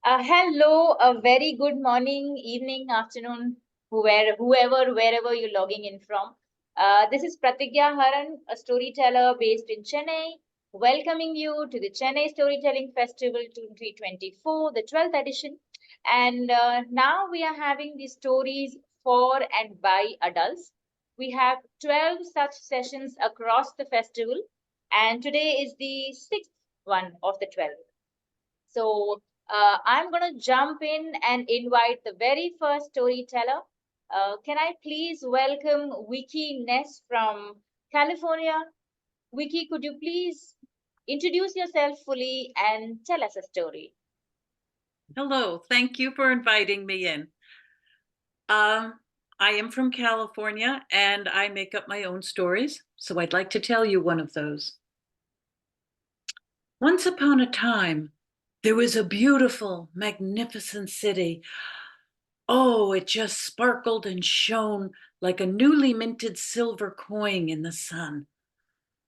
Hello, a very good morning, evening, afternoon, wherever you're logging in from. This is Pratigya Haran, a storyteller based in Chennai, welcoming you to the Chennai Storytelling Festival 2024, the 12th edition. And now we are having these stories for and by adults. We have 12 such sessions across the festival, and today is the sixth one of the 12. So I'm going to jump in and invite the very first storyteller. Can I please welcome Vicky Ness from California? Vicky, could you please introduce yourself fully and tell us a story? Hello, thank you for inviting me in. I am from California and I make up my own stories, so I'd like to tell you one of those. Once upon a time, there was a beautiful, magnificent city. Oh, it just sparkled and shone like a newly minted silver coin in the sun.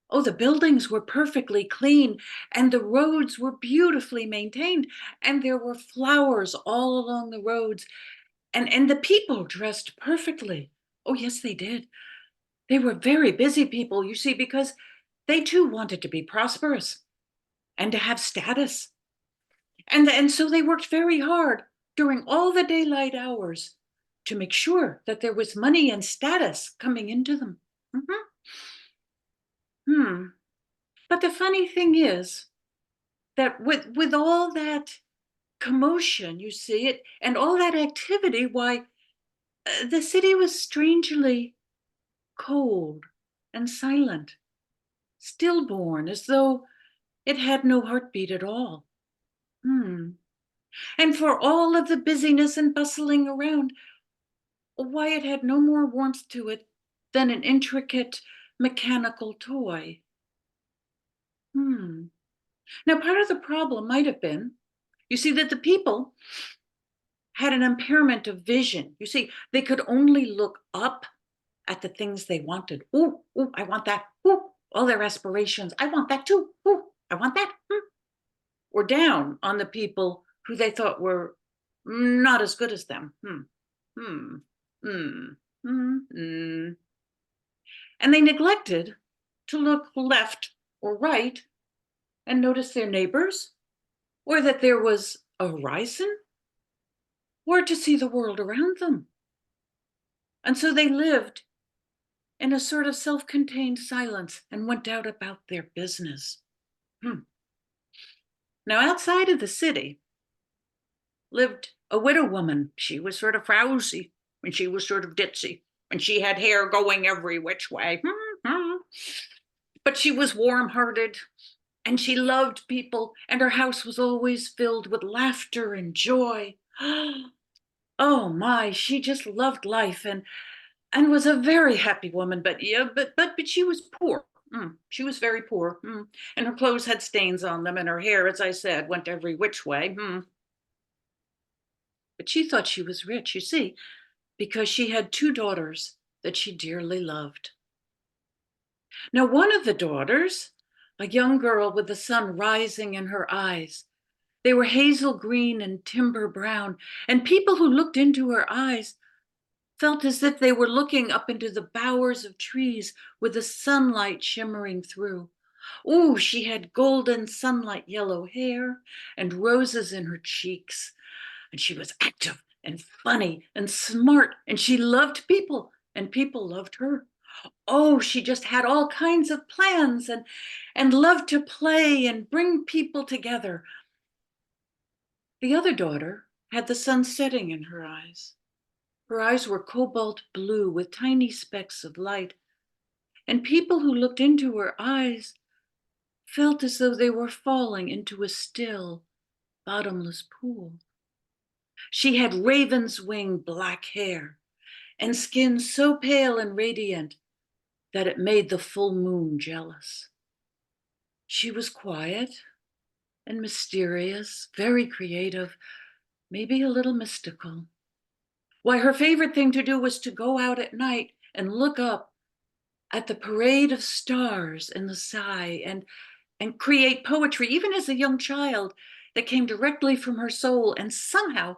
Oh, the buildings were perfectly clean and the roads were beautifully maintained, and there were flowers all along the roads. And the people dressed perfectly. Oh, yes, they did. They were very busy people, you see, because they too wanted to be prosperous and to have status. And so they worked very hard during all the daylight hours to make sure that there was money and status coming into them. Mhm. Hmm. But the funny thing is that with all that commotion, you see it, and all that activity, why, the city was strangely cold and silent, stillborn, as though it had no heartbeat at all. Hmm. And for all of the busyness and bustling around, why, it had no more warmth to it than an intricate mechanical toy. Hmm. Now, part of the problem might have been, you see, that the people had an impairment of vision. You see, they could only look up at the things they wanted. Ooh, ooh, I want that. Ooh, all their aspirations. I want that too. Ooh, I want that. Or down on the people who they thought were not as good as them. Hmm, hmm, hmm. And they neglected to look left or right and notice their neighbors, or that there was a horizon, or to see the world around them. And so they lived in a sort of self contained silence and went out about their business. Hmm. Now, outside of the city lived a widow woman. She was sort of frowsy, and she was sort of ditzy, and she had hair going every which way. But she was warm hearted, and she loved people, and her house was always filled with laughter and joy. Oh my, she just loved life and was a very happy woman. But yeah, but she was poor. She was very poor. And her clothes had stains on them, and her hair, as I said, went every which way. But she thought she was rich, you see, because she had two daughters that she dearly loved. Now, one of the daughters, a young girl with the sun rising in her eyes, they were hazel green and timber brown, and people who looked into her eyes felt as if they were looking up into the bowers of trees with the sunlight shimmering through. Oh, she had golden sunlight yellow hair and roses in her cheeks, and she was active and funny and smart, and she loved people, and people loved her. Oh, she just had all kinds of plans and loved to play and bring people together. The other daughter had the sun setting in her eyes. Her eyes were cobalt blue with tiny specks of light, and people who looked into her eyes felt as though they were falling into a still, bottomless pool. She had raven's wing black hair and skin so pale and radiant that it made the full moon jealous. She was quiet and mysterious, very creative, maybe a little mystical. Why, her favorite thing to do was to go out at night and look up at the parade of stars in the sky and create poetry. Even as a young child, that came directly from her soul and somehow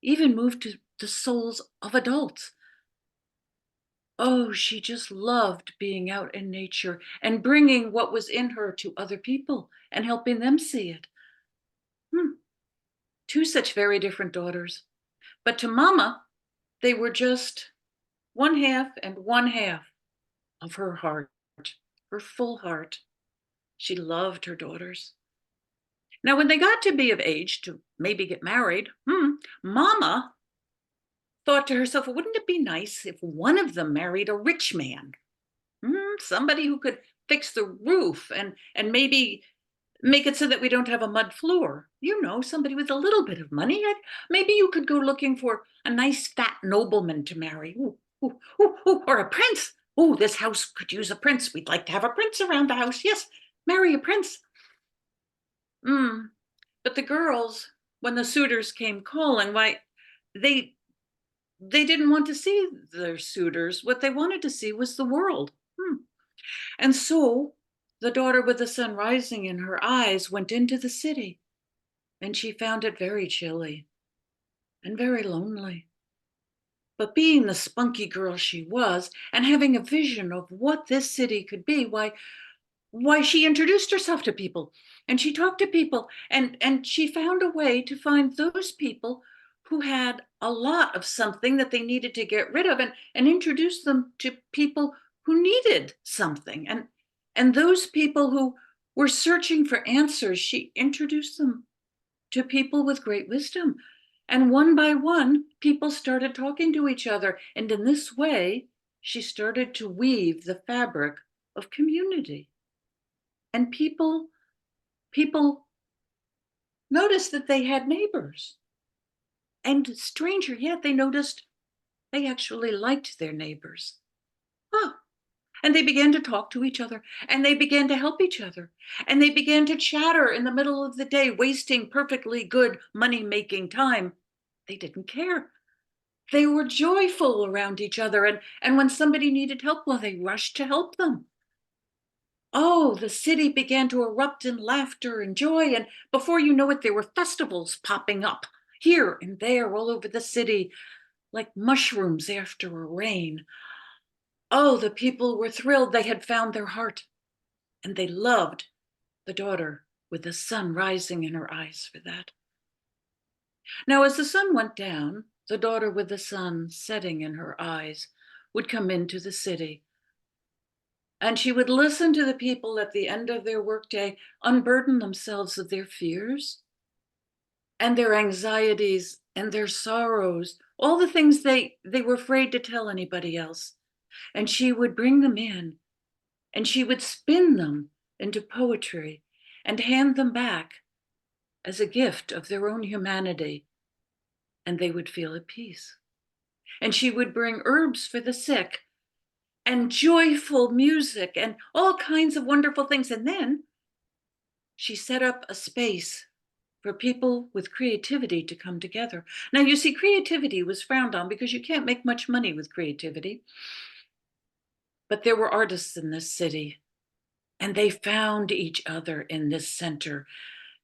even moved to the souls of adults. Oh, she just loved being out in nature and bringing what was in her to other people and helping them see it. Two such very different daughters. But to Mama, they were just one half and one half of her heart, her full heart. She loved her daughters. Now, when they got to be of age to maybe get married, Mama thought to herself, well, wouldn't it be nice if one of them married a rich man? Somebody who could fix the roof and maybe make it so that we don't have a mud floor. You know, somebody with a little bit of money. Maybe you could go looking for a nice fat nobleman to marry. Or a prince. Oh, this house could use a prince. We'd like to have a prince around the house. Yes, marry a prince. But the girls, when the suitors came calling, why, they didn't want to see their suitors. What they wanted to see was the world. And so the daughter with the sun rising in her eyes went into the city, and she found it very chilly and very lonely. But being the spunky girl she was, and having a vision of what this city could be, why she introduced herself to people, and she talked to people, and she found a way to find those people who had a lot of something that they needed to get rid of, and introduce them to people who needed something. And those people who were searching for answers, she introduced them to people with great wisdom. And one by one, people started talking to each other. And in this way, she started to weave the fabric of community. And people noticed that they had neighbors. And stranger yet, they noticed they actually liked their neighbors. And they began to talk to each other, and they began to help each other, and they began to chatter in the middle of the day, wasting perfectly good money-making time. They didn't care. They were joyful around each other, and when somebody needed help, well, they rushed to help them. Oh, the city began to erupt in laughter and joy, and before you know it, there were festivals popping up here and there all over the city, like mushrooms after a rain. Oh, the people were thrilled. They had found their heart, and they loved the daughter with the sun rising in her eyes for that. Now, as the sun went down, the daughter with the sun setting in her eyes would come into the city, and she would listen to the people at the end of their workday unburden themselves of their fears and their anxieties and their sorrows, all the things they were afraid to tell anybody else. And she would bring them in, and she would spin them into poetry and hand them back as a gift of their own humanity, and they would feel at peace. And she would bring herbs for the sick and joyful music and all kinds of wonderful things. And then she set up a space for people with creativity to come together. Now, you see, creativity was frowned on because you can't make much money with creativity. But there were artists in this city, and they found each other in this center.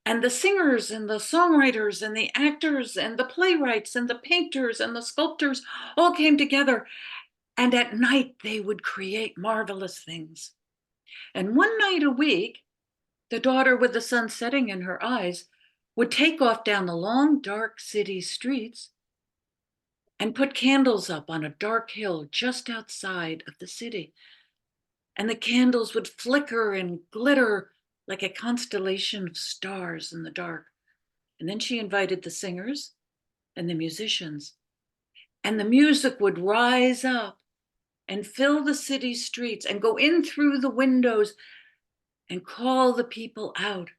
And the singers and the songwriters and the actors and the playwrights and the painters and the sculptors all came together. And at night, they would create marvelous things. And one night a week, the daughter with the sun setting in her eyes would take off down the long, dark city streets and put candles up on a dark hill just outside of the city. And the candles would flicker and glitter like a constellation of stars in the dark. And then she invited the singers and the musicians, and the music would rise up and fill the city streets and go in through the windows and call the people out.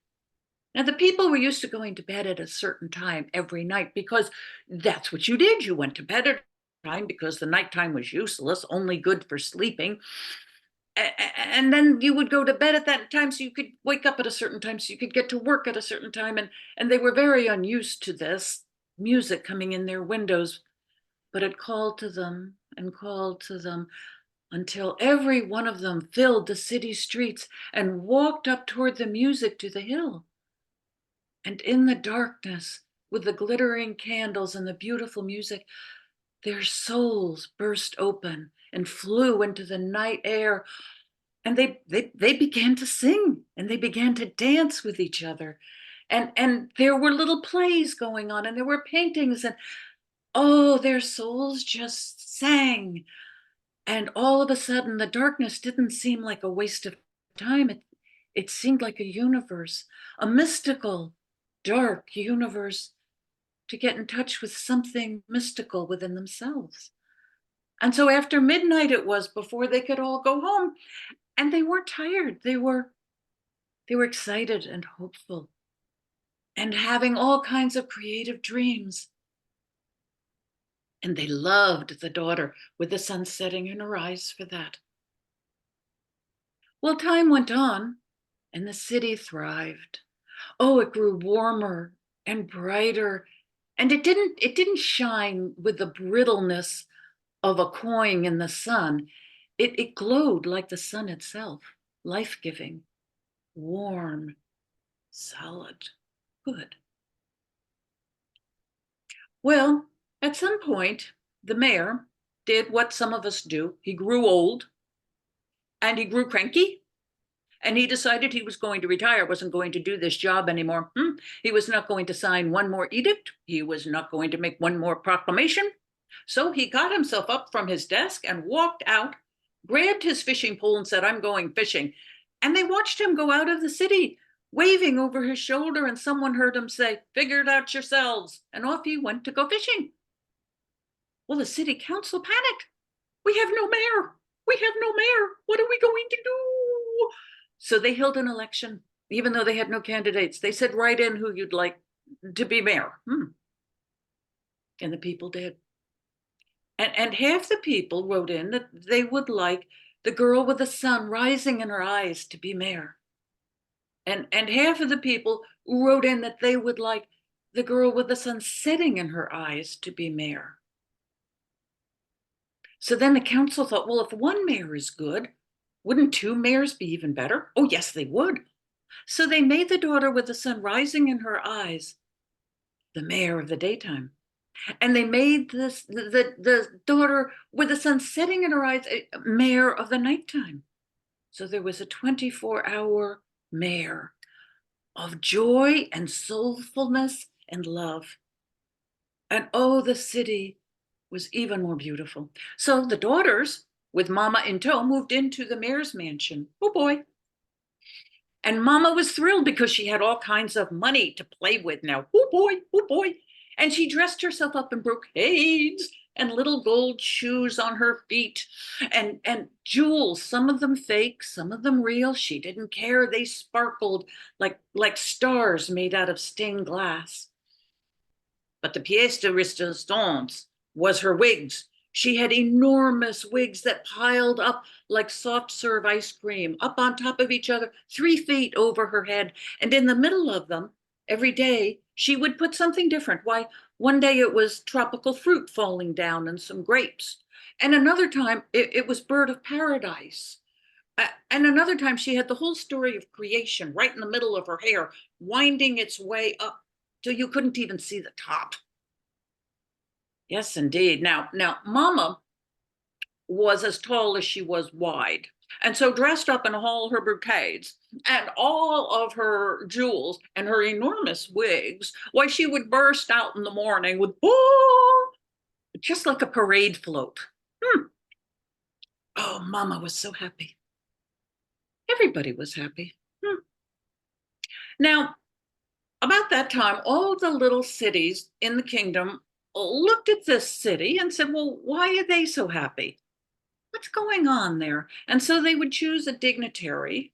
Now, the people were used to going to bed at a certain time every night because that's what you did. You went to bed at a time because the nighttime was useless, only good for sleeping. And then you would go to bed at that time so you could wake up at a certain time so you could get to work at a certain time. And they were very unused to this music coming in their windows, but it called to them and called to them until every one of them filled the city streets and walked up toward the music to the hill. And in the darkness, with the glittering candles and the beautiful music, their souls burst open and flew into the night air. And they began to sing and they began to dance with each other. And there were little plays going on and there were paintings and oh, their souls just sang. And all of a sudden, the darkness didn't seem like a waste of time. It seemed like a universe, a mystical, dark universe to get in touch with something mystical within themselves. And so after midnight it was before they could all go home. And they weren't tired. They were excited and hopeful and having all kinds of creative dreams. And they loved the daughter with the sun setting in her eyes for that. Well, time went on and the city thrived. Oh, it grew warmer and brighter. And it didn't shine with the brittleness of a coin in the sun. It glowed like the sun itself, life-giving, warm, solid, good. Well, at some point, the mayor did what some of us do. He grew old and he grew cranky and he decided he was going to retire, wasn't going to do this job anymore. He was not going to sign one more edict. He was not going to make one more proclamation. So he got himself up from his desk and walked out, grabbed his fishing pole and said, "I'm going fishing." And they watched him go out of the city, waving over his shoulder, and someone heard him say, "Figure it out yourselves." And off he went to go fishing. Well, the city council panicked. "We have no mayor. We have no mayor. What are we going to do?" So they held an election, even though they had no candidates. They said, "Write in who you'd like to be mayor." And the people did. And half the people wrote in that they would like the girl with the sun rising in her eyes to be mayor. And half of the people wrote in that they would like the girl with the sun setting in her eyes to be mayor. So then the council thought, well, if one mayor is good, wouldn't two mayors be even better? Oh, yes, they would. So they made the daughter with the sun rising in her eyes the mayor of the daytime. And they made the daughter with the sun setting in her eyes mayor of the nighttime. So there was a 24-hour mayor of joy and soulfulness and love. And oh, the city was even more beautiful. So the daughters, with Mama in tow, moved into the mayor's mansion. Oh boy. And Mama was thrilled because she had all kinds of money to play with now. Oh boy, oh boy. And she dressed herself up in brocades and little gold shoes on her feet and jewels, some of them fake, some of them real. She didn't care. They sparkled like stars made out of stained glass. But the pièce de résistance was her wigs. She had enormous wigs that piled up like soft serve ice cream, up on top of each other, 3 feet over her head. And in the middle of them, every day, she would put something different. Why, one day it was tropical fruit falling down and some grapes. And another time, it was bird of paradise. And another time, she had the whole story of creation right in the middle of her hair, winding its way up till you couldn't even see the top. Yes, indeed. Now, Mama was as tall as she was wide. And so dressed up in all her brocades and all of her jewels and her enormous wigs, why she would burst out in the morning with, oh, just like a parade float. Oh, Mama was so happy. Everybody was happy. Now, about that time, all the little cities in the kingdom looked at this city and said, well, why are they so happy? What's going on there? And so they would choose a dignitary,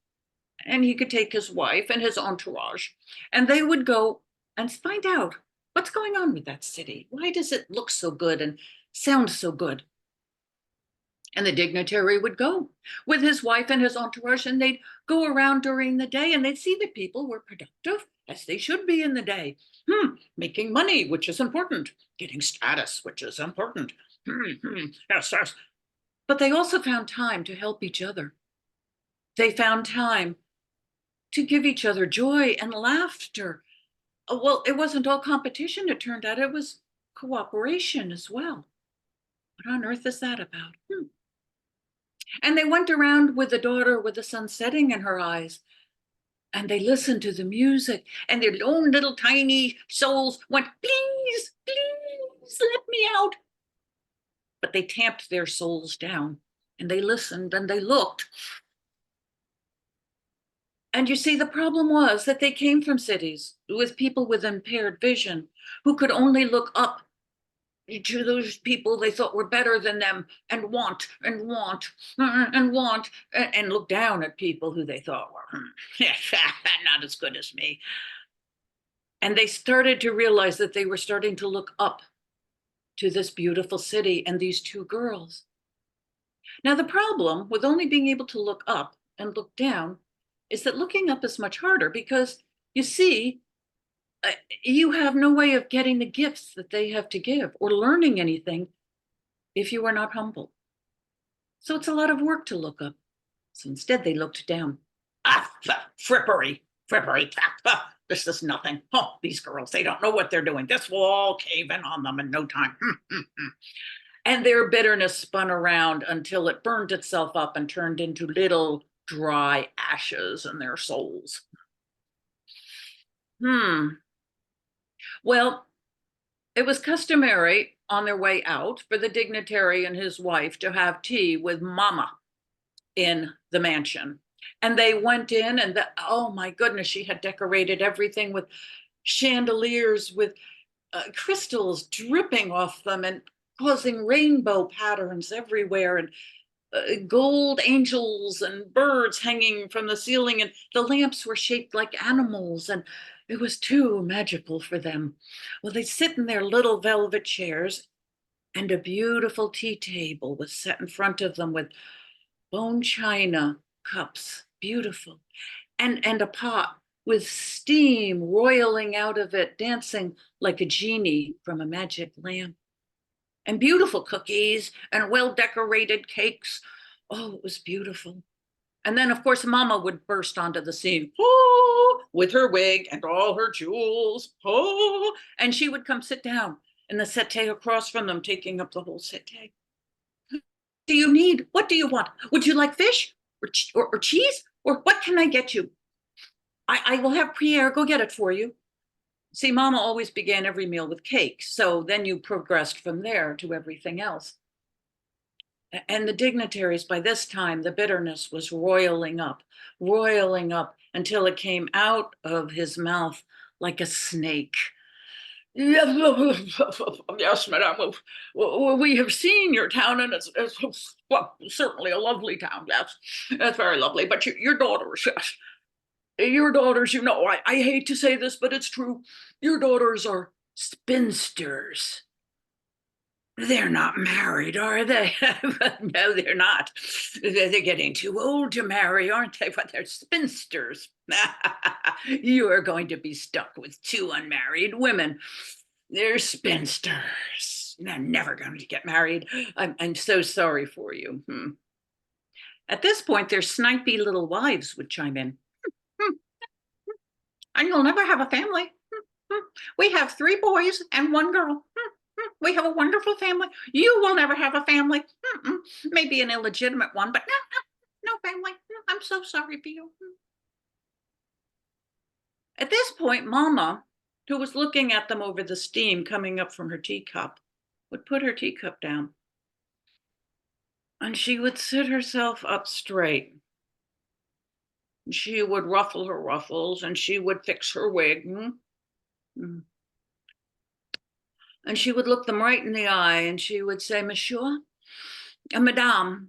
and he could take his wife and his entourage, and they would go and find out what's going on with that city. Why does it look so good and sound so good? And the dignitary would go with his wife and his entourage, and they'd go around during the day and they'd see that people were productive as they should be in the day. Making money, which is important. Getting status, which is important. Yes, yes. But they also found time to help each other. They found time to give each other joy and laughter Well, it wasn't all competition, it turned out it was cooperation as well. What on earth is that about? And they went around with the daughter with the sun setting in her eyes, and they listened to the music, and their own little tiny souls went, please, please let me out. But they tamped their souls down, and they listened and they looked. And you see, the problem was that they came from cities with people with impaired vision who could only look up to those people they thought were better than them and want and want and want and look down at people who they thought were not as good as me. And they started to realize that they were starting to look up to this beautiful city and these two girls. Now, the problem with only being able to look up and look down is that looking up is much harder because you see, you have no way of getting the gifts that they have to give or learning anything if you are not humble. So it's a lot of work to look up. So instead, they looked down. Frippery, frippery. This is nothing. Oh, these girls, they don't know what they're doing. This will all cave in on them in no time. And their bitterness spun around until it burned itself up and turned into little dry ashes in their souls. Well, it was customary on their way out for the dignitary and his wife to have tea with Mama in the mansion. And they went in, and oh my goodness, she had decorated everything with chandeliers with crystals dripping off them and causing rainbow patterns everywhere, and gold angels and birds hanging from the ceiling, and the lamps were shaped like animals, and it was too magical for them. Well, they sit in their little velvet chairs, and a beautiful tea table was set in front of them with bone china cups, beautiful, and a pot with steam roiling out of it, dancing like a genie from a magic lamp, and beautiful cookies and well-decorated cakes. Oh, it was beautiful. And then, of course, Mama would burst onto the scene, oh, with her wig and all her jewels, oh, and she would come sit down in the settee across from them, taking up the whole settee. Do you need? What do you want? Would you like fish or cheese? Or what can I get you? I will have Pierre go get it for you. See, Mama always began every meal with cake, so then you progressed from there to everything else. And the dignitaries, by this time, the bitterness was roiling up until it came out of his mouth like a snake. Yes, madam. We have seen your town, and it's well, certainly a lovely town. Yes, it's very lovely. But your daughters, yes, your daughters, you know, I hate to say this, but it's true. Your daughters are spinsters. They're not married, are they? No, they're not. They're getting too old to marry, aren't they? But they're spinsters. You are going to be stuck with two unmarried women. They're spinsters. They're never going to get married. I'm so sorry for you. At this point, their snipey little wives would chime in. And you'll never have a family. We have 3 boys and 1 girl. We have a wonderful family. You will never have a family. Maybe an illegitimate one, but no family. I'm so sorry for you. At this point, Mama, who was looking at them over the steam coming up from her teacup, would put her teacup down. And she would sit herself up straight. She would ruffle her ruffles, and she would fix her wig. And she would look them right in the eye, and she would say, Monsieur and Madame,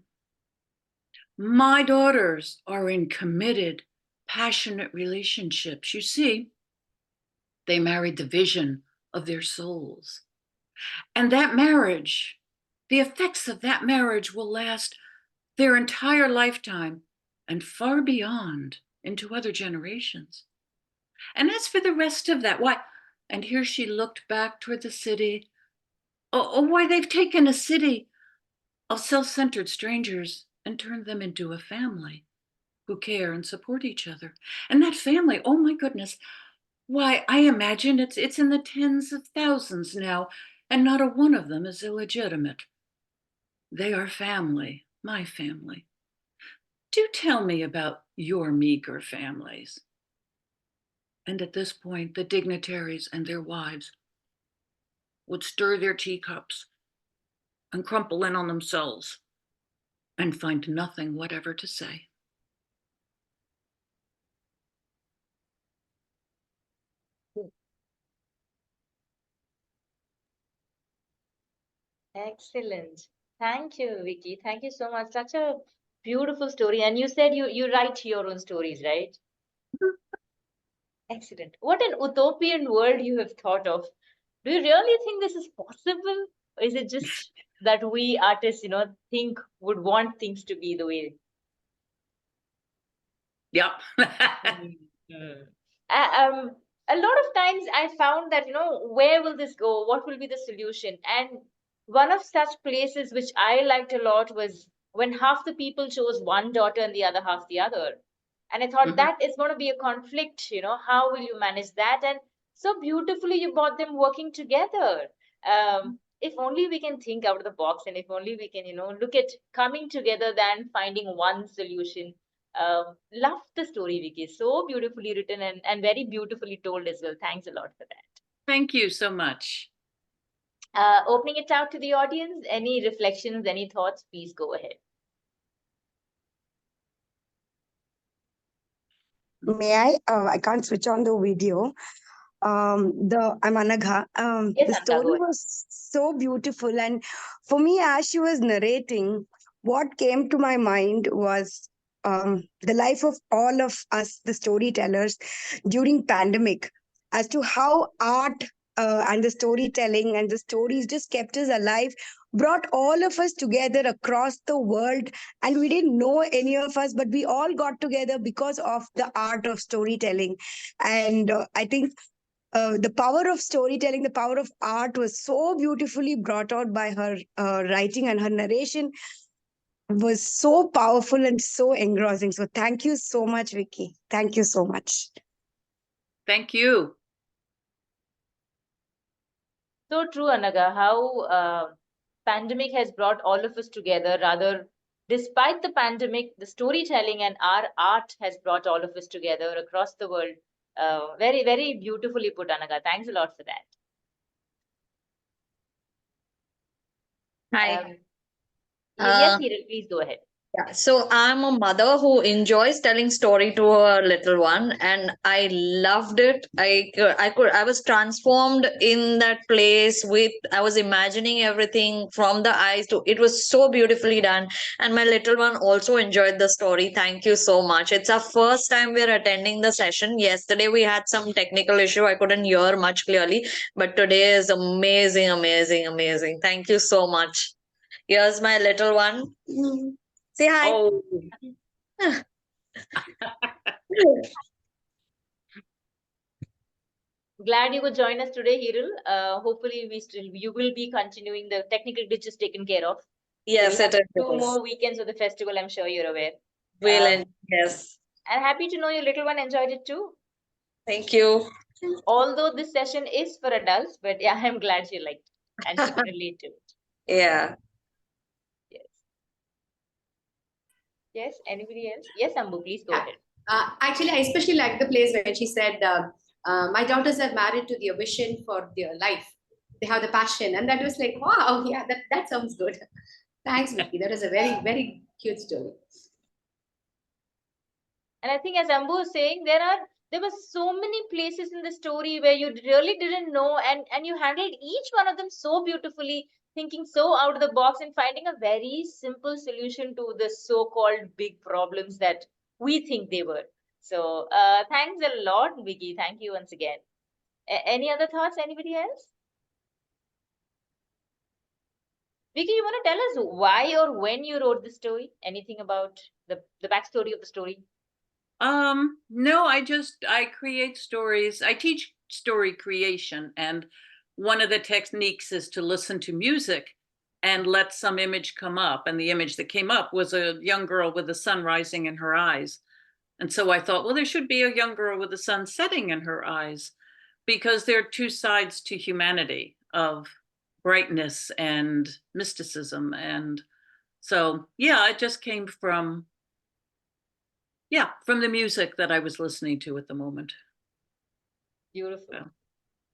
my daughters are in committed, passionate relationships. You see, they married the vision of their souls. And that marriage, the effects of that marriage will last their entire lifetime and far beyond into other generations. And as for the rest of that, why, and here she looked back toward the city. Oh, why, they've taken a city of self-centered strangers and turned them into a family who care and support each other. And that family, oh my goodness, Why, I imagine it's in the tens of thousands now, and not a one of them is illegitimate. They are family, my family. Do tell me about your meager families. And at this point, the dignitaries and their wives would stir their teacups and crumple in on themselves and find nothing whatever to say. Excellent. Thank you, Vicky. Thank you so much. Such a beautiful story. And you said you write your own stories, right? Excellent. What an utopian world you have thought of. Do you really think this is possible? Or is it just that we artists, think would want things to be the way? Yep. Mhm. A lot of times I found that, where will this go? What will be the solution? And one of such places which I liked a lot was when half the people chose one daughter and the other half the other. And I thought Mhm. that is going to be a conflict, how will you manage that? And so beautifully you brought them working together. If only we can think out of the box, and if only we can, look at coming together than finding one solution. Love the story, Vicky. So beautifully written and very beautifully told as well. Thanks a lot for that. Thank you so much. Opening it out to the audience, any reflections, any thoughts, please go ahead. May I? I can't switch on the video. I'm Anagha. Yes, The Anta, story go ahead. was so beautiful, and for me, as she was narrating, what came to my mind was the life of all of us, the storytellers, during pandemic, as to how art and the storytelling and the stories just kept us alive, brought all of us together across the world, and we didn't know any of us, but we all got together because of the art of storytelling. And I think the power of storytelling, the power of art was so beautifully brought out by her writing, and her narration was so powerful and so engrossing. So thank you so much, Vicky. Thank you so much. Thank you. So true, Anaga, how pandemic has brought all of us together. Rather, despite the pandemic, the storytelling and our art has brought all of us together across the world. Very, very beautifully put, Anaga. Thanks a lot for that. Hi. Um, yes, Uh, Hiral, please go ahead. yeah. So I'm a mother who enjoys telling story to her little one, and I loved it. I was transformed in that place. I was imagining everything from the eyes to. It was so beautifully done, and my little one also enjoyed the story. Thank you so much. It's our first time we're attending the session. Yesterday we had some technical issue. I couldn't hear much clearly, but today is amazing, amazing, amazing. Thank you so much. Here's my little one. Say hi. Oh, Glad you could join us today, Hiral. Hopefully, you will be continuing the technical glitches taken care of. So we Yes, have it two is. more weekends of the festival. I'm sure you're aware. Will Um, and yes. and happy to know your little one enjoyed it too. Thank you. Although this session is for adults, but yeah, I'm glad she liked it and she could relate to it. Yeah. Yes. Yes. Anybody else? Yes, Ambu, please go Yeah. ahead. Actually, I especially like the place when she said, "My daughters are married to their vision for their life. They have the passion," and that was like, wow, yeah, that sounds good. Thanks, Vicky. That is a very very cute story. And I think as Ambu was saying, there were so many places in the story where you really didn't know, and you handled each one of them so beautifully, thinking so out of the box and finding a very simple solution to the so-called big problems that we think they were. So thanks a lot, Vicky. Thank you once again. Any other thoughts? Anybody else? Vicky, you want to tell us why or when you wrote the story? Anything about the backstory of the story? no, I create stories. I teach story creation, and one of the techniques is to listen to music and let some image come up. And the image that came up was a young girl with the sun rising in her eyes. And so I thought, well, there should be a young girl with the sun setting in her eyes, because there are two sides to humanity of brightness and mysticism. And so, yeah, it just came from the music that I was listening to at the moment. Beautiful. Yeah.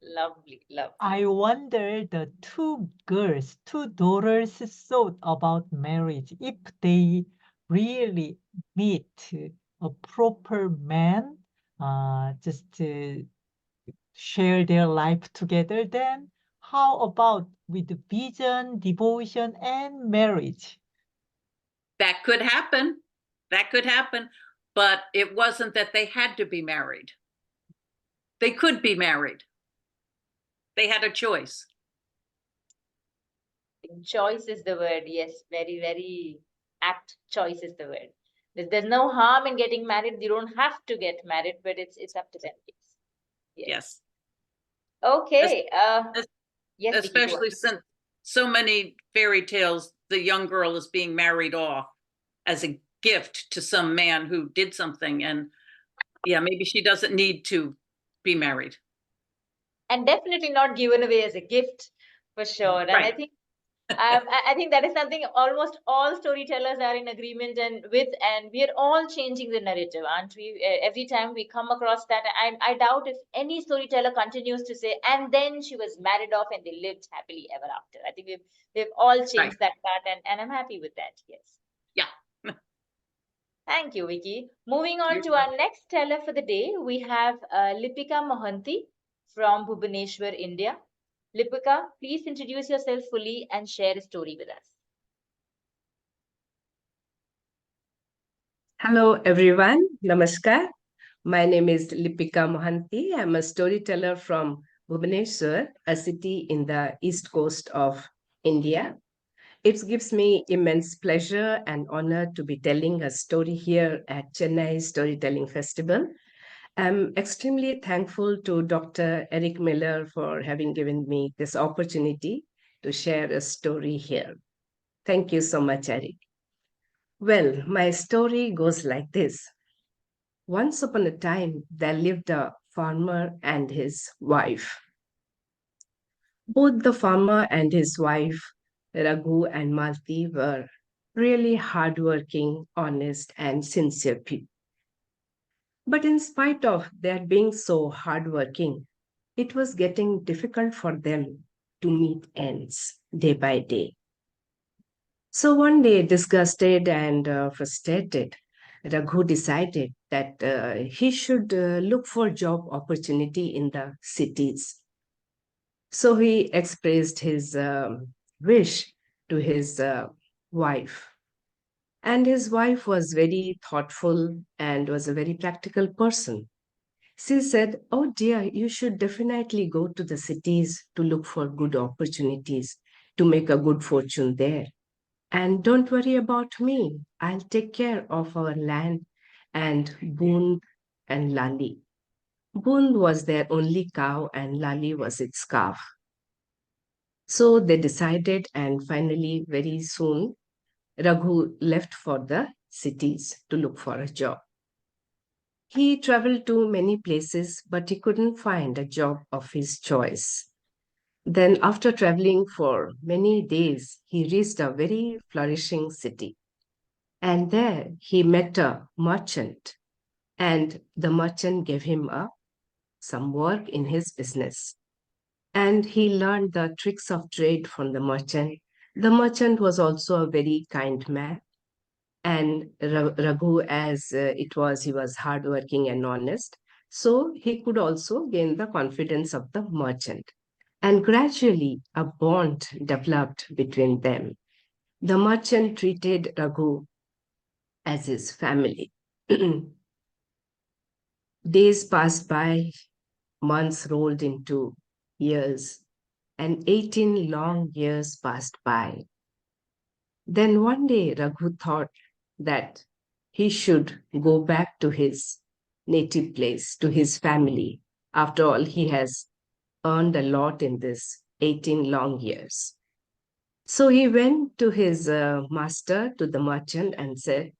Lovely, lovely. I wonder the two daughters thought about marriage if they really meet a proper man, just to share their life together. Then how about with vision, devotion, and marriage? That could happen. That could happen. But it wasn't that they had to be married. They could be married. They had a choice. Choice is the word. Yes, very, very apt. Choice is the word. There's no harm in getting married. You don't have to get married, but it's up to them. Yes. Okay. es- Yes, Vicky, go on. Especially since so many fairy tales, the young girl is being married off as a gift to some man who did something. And yeah, maybe she doesn't need to be married. And definitely not given away as a gift, for sure. And I Right. think I think that is something almost all storytellers are in agreement and we are all changing the narrative, aren't we? Every time we come across that, I doubt if any storyteller continues to say, and then she was married off and they lived happily ever after. I think we've all changed that part, and I'm happy with that. Yes. Yeah. Thank you, Vicky. Moving on to our next teller for the day, we have Lipika Mohanty from Bhubaneshwar, India. Lipika, please introduce yourself fully and share a story with us. Hello, everyone. Namaskar. My name is Lipika Mohanty. I'm a storyteller from Bhubaneshwar, a city in the east coast of India. It gives me immense pleasure and honor to be telling a story here at Chennai Storytelling Festival. I'm extremely thankful to Dr. Eric Miller for having given me this opportunity to share a story here. Thank you so much, Eric. Well, my story goes like this. Once upon a time, there lived a farmer and his wife. Both the farmer and his wife, Raghu and Malti, were really hardworking, honest, and sincere people. But in spite of their being so hardworking, it was getting difficult for them to meet ends day by day. So one day, disgusted and frustrated, Raghu decided that he should look for job opportunity in the cities. So he expressed his wish to his wife. And his wife was very thoughtful and was a very practical person. She said, "Oh dear, you should definitely go to the cities to look for good opportunities, to make a good fortune there. And don't worry about me. I'll take care of our land and Boon and Lali." Boon was their only cow and Lali was its calf. So they decided, and finally, very soon, Raghu left for the cities to look for a job. He traveled to many places, but he couldn't find a job of his choice. Then, after traveling for many days, he reached a very flourishing city. And there he met a merchant, and the merchant gave him some work in his business. And he learned the tricks of trade from the merchant. The merchant was also a very kind man. And Raghu, as it was, he was hardworking and honest. So he could also gain the confidence of the merchant. And gradually, a bond developed between them. The merchant treated Raghu as his family. Days passed by, months rolled into years, and 18 long years passed by. Then one day, Raghu thought that he should go back to his native place, to his family. After all, he has earned a lot in this 18 long years. So he went to his master, to the merchant, and said,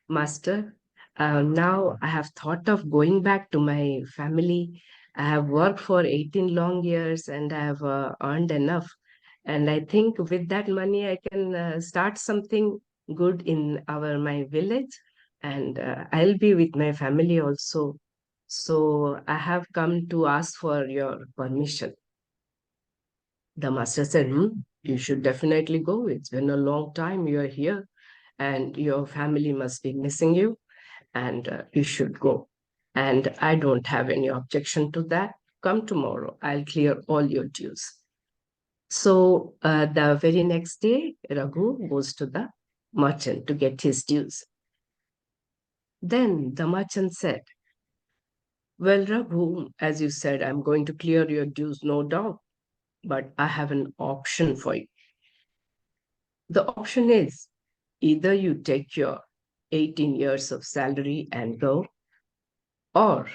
"Master, Now I have thought of going back to my family. I have worked for 18 long years and I have earned enough. And I think with that money, I can start something good in my village, and I'll be with my family also. So I have come to ask for your permission. The master said, you should definitely go. It's been a long time you're here, and your family must be missing you, and you should go. And I don't have any objection to that. Come tomorrow. I'll clear all your dues. So the very next day, Raghu goes to the merchant to get his dues. Then the merchant said, well, Raghu, as you said, I'm going to clear your dues, no doubt, but I have an option for you. The option is either you take your 18 years of salary and go, or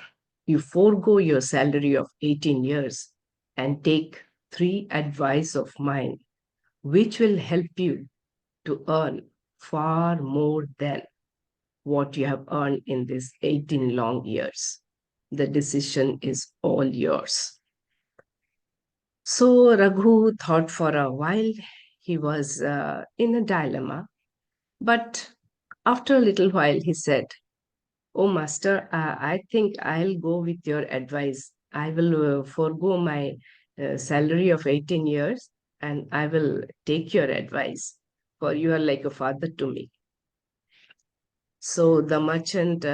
you forego your salary of 18 years and take 3 advice of mine, which will help you to earn far more than what you have earned in these 18 long years. The decision is all yours. So Raghu thought for a while. He was in a dilemma. But after a little while, he said, oh, master, I think I'll go with your advice. I will forego my salary of 18 years and I will take your advice, for you are like a father to me. So the merchant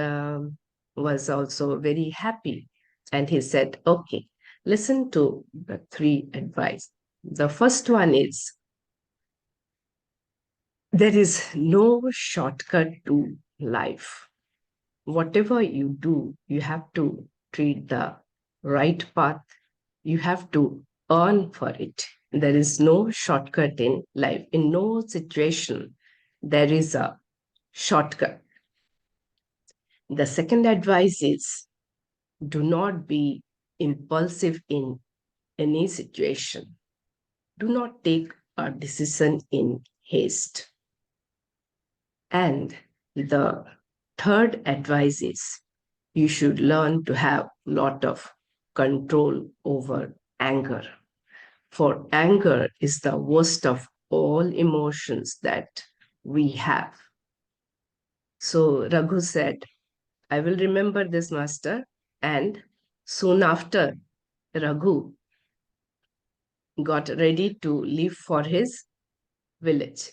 was also very happy, and he said, okay, listen to the 3 advice. The first one is, there is no shortcut to life. Whatever you do, you have to treat the right path. You have to earn for it. There is no shortcut in life. In no situation, there is a shortcut. The second advice is, do not be impulsive in any situation. Do not take a decision in haste. And the third advice is, you should learn to have a lot of control over anger. For anger is the worst of all emotions that we have. So Raghu said, I will remember this, master. And soon after, Raghu got ready to leave for his village.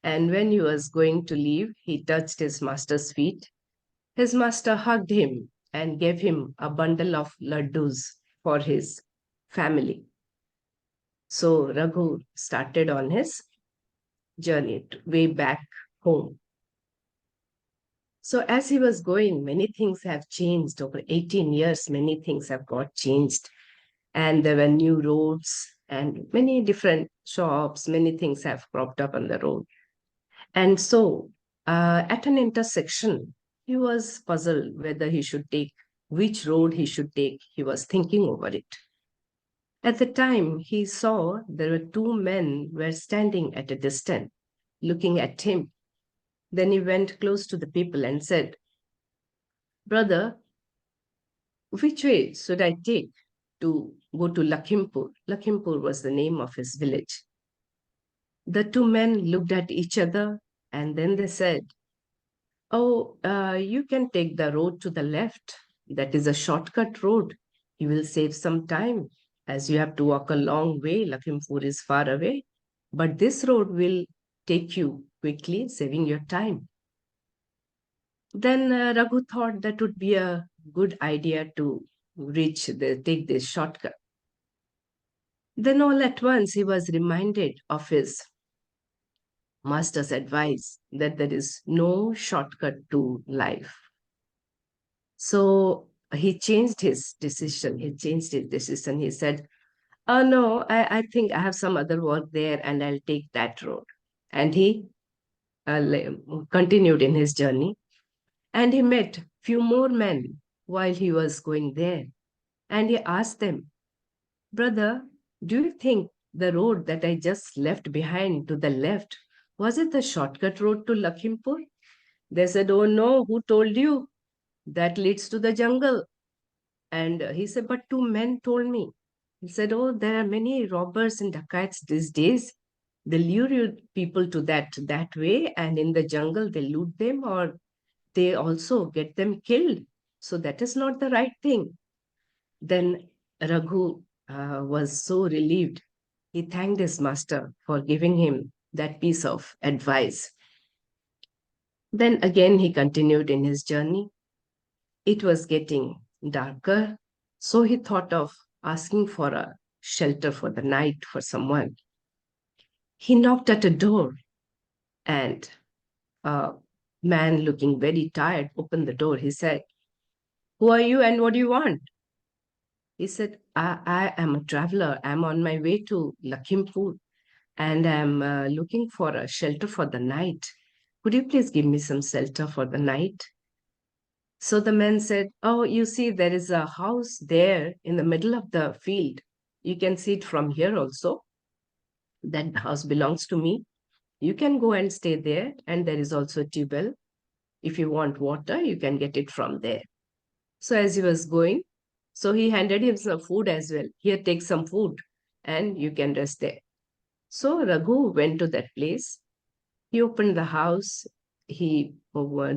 And when he was going to leave, he touched his master's feet. His master hugged him and gave him a bundle of laddus for his family. So Raghu started on his journey way back home. So as he was going, many things have changed. Over 18 years, many things have got changed. And there were new roads and many different shops, many things have cropped up on the road. And so at an intersection, he was puzzled whether he should take, which road he should take. He was thinking over it. At the time, he saw there were 2 men were standing at a distance, looking at him. Then he went close to the people and said, brother, which way should I take to go to Lakhimpur? Lakhimpur was the name of his village. The 2 men looked at each other and then they said, oh, you can take the road to the left. That is a shortcut road. You will save some time as you have to walk a long way. Lakhimpur is far away. But this road will take you quickly, saving your time. Then Raghu thought that would be a good idea to take this shortcut. Then all at once he was reminded of his master's advice that there is no shortcut to life. So he changed his decision. He said, oh no, I think I have some other work there and I'll take that road. And he continued in his journey. And he met few more men while he was going there. And he asked them, brother, do you think the road that I just left behind to the left, was it the shortcut road to Lakhimpur? They said, "Oh no, who told you? That leads to the jungle." And he said, "But two men told me." He said, "Oh, there are many robbers and dacoits these days. They lure you people to that way, and in the jungle they loot them, or they also get them killed. So that is not the right thing." Then Raghu was so relieved. He thanked his master for giving him that piece of advice. Then again he continued in his journey. It was getting darker, so he thought of asking for a shelter for the night for someone. He knocked at a door, and a man looking very tired opened the door. He said, "Who are you and what do you want?" He said, I am a traveler. I'm on my way to Lakhimpur, and I'm looking for a shelter for the night. Could you please give me some shelter for the night?" So the man said, "Oh, you see, there is a house there in the middle of the field. You can see it from here also. That house belongs to me. You can go and stay there, and there is also a tube well. If you want water, you can get it from there." So as he was going, so he handed him some food as well. "Here, take some food, and you can rest there." So Raghu went to that place. He opened the house. He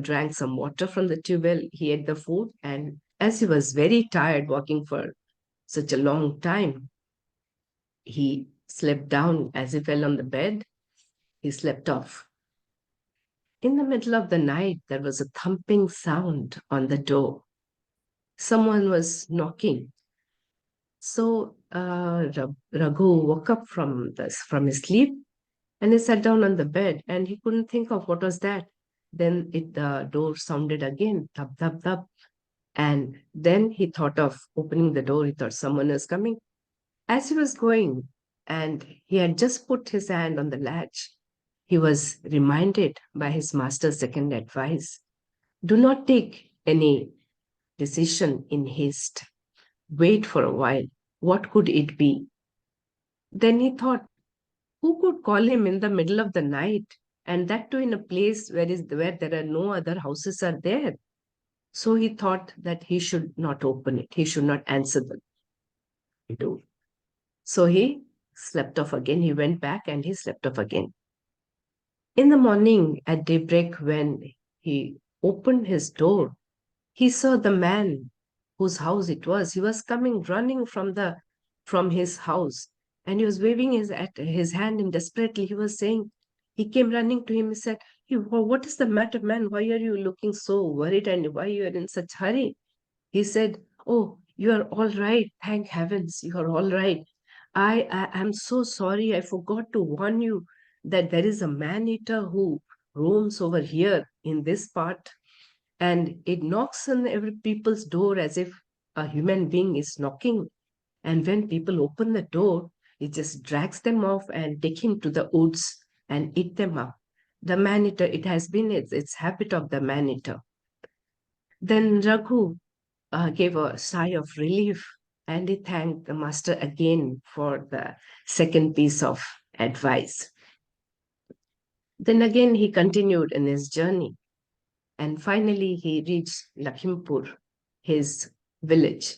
drank some water from the tube well. He ate the food, and as he was very tired walking for such a long time, he slept down. As he fell on the bed, he slept off. In the middle of the night, there was a thumping sound on the door. Someone was knocking. So Raghu woke up from his sleep, and he sat down on the bed, and he couldn't think of what was that. Then the door sounded again, thump, thump, thump. And then he thought of opening the door. He thought someone was coming. As he was going, and he had just put his hand on the latch, he was reminded by his master's second advice: do not take any decision in haste. Wait for a while. What could it be? Then he thought, who could call him in the middle of the night? And that too in a place where there are no other houses are there. So he thought that he should not open it. He should not answer the door. So he slept off again. He went back and he slept off again. In the morning at daybreak, when he opened his door, he saw the man whose house it was. He was coming running from his house, and he was waving his hand in desperately. He was saying, he came running to him. He said, "What is the matter, man? Why are you looking so worried, and why you are in such hurry?" He said, "Oh, you are all right. Thank heavens, you are all right. I am so sorry. I forgot to warn you that there is a man-eater who roams over here in this part, and it knocks on every people's door as if a human being is knocking. And when people open the door, it just drags them off and take him to the woods and eat them up. The man-eater, it has been its habit of the man-eater." Then Raghu gave a sigh of relief, and he thanked the master again for the second piece of advice. Then again he continued in his journey, and finally he reached Lakhimpur, his village.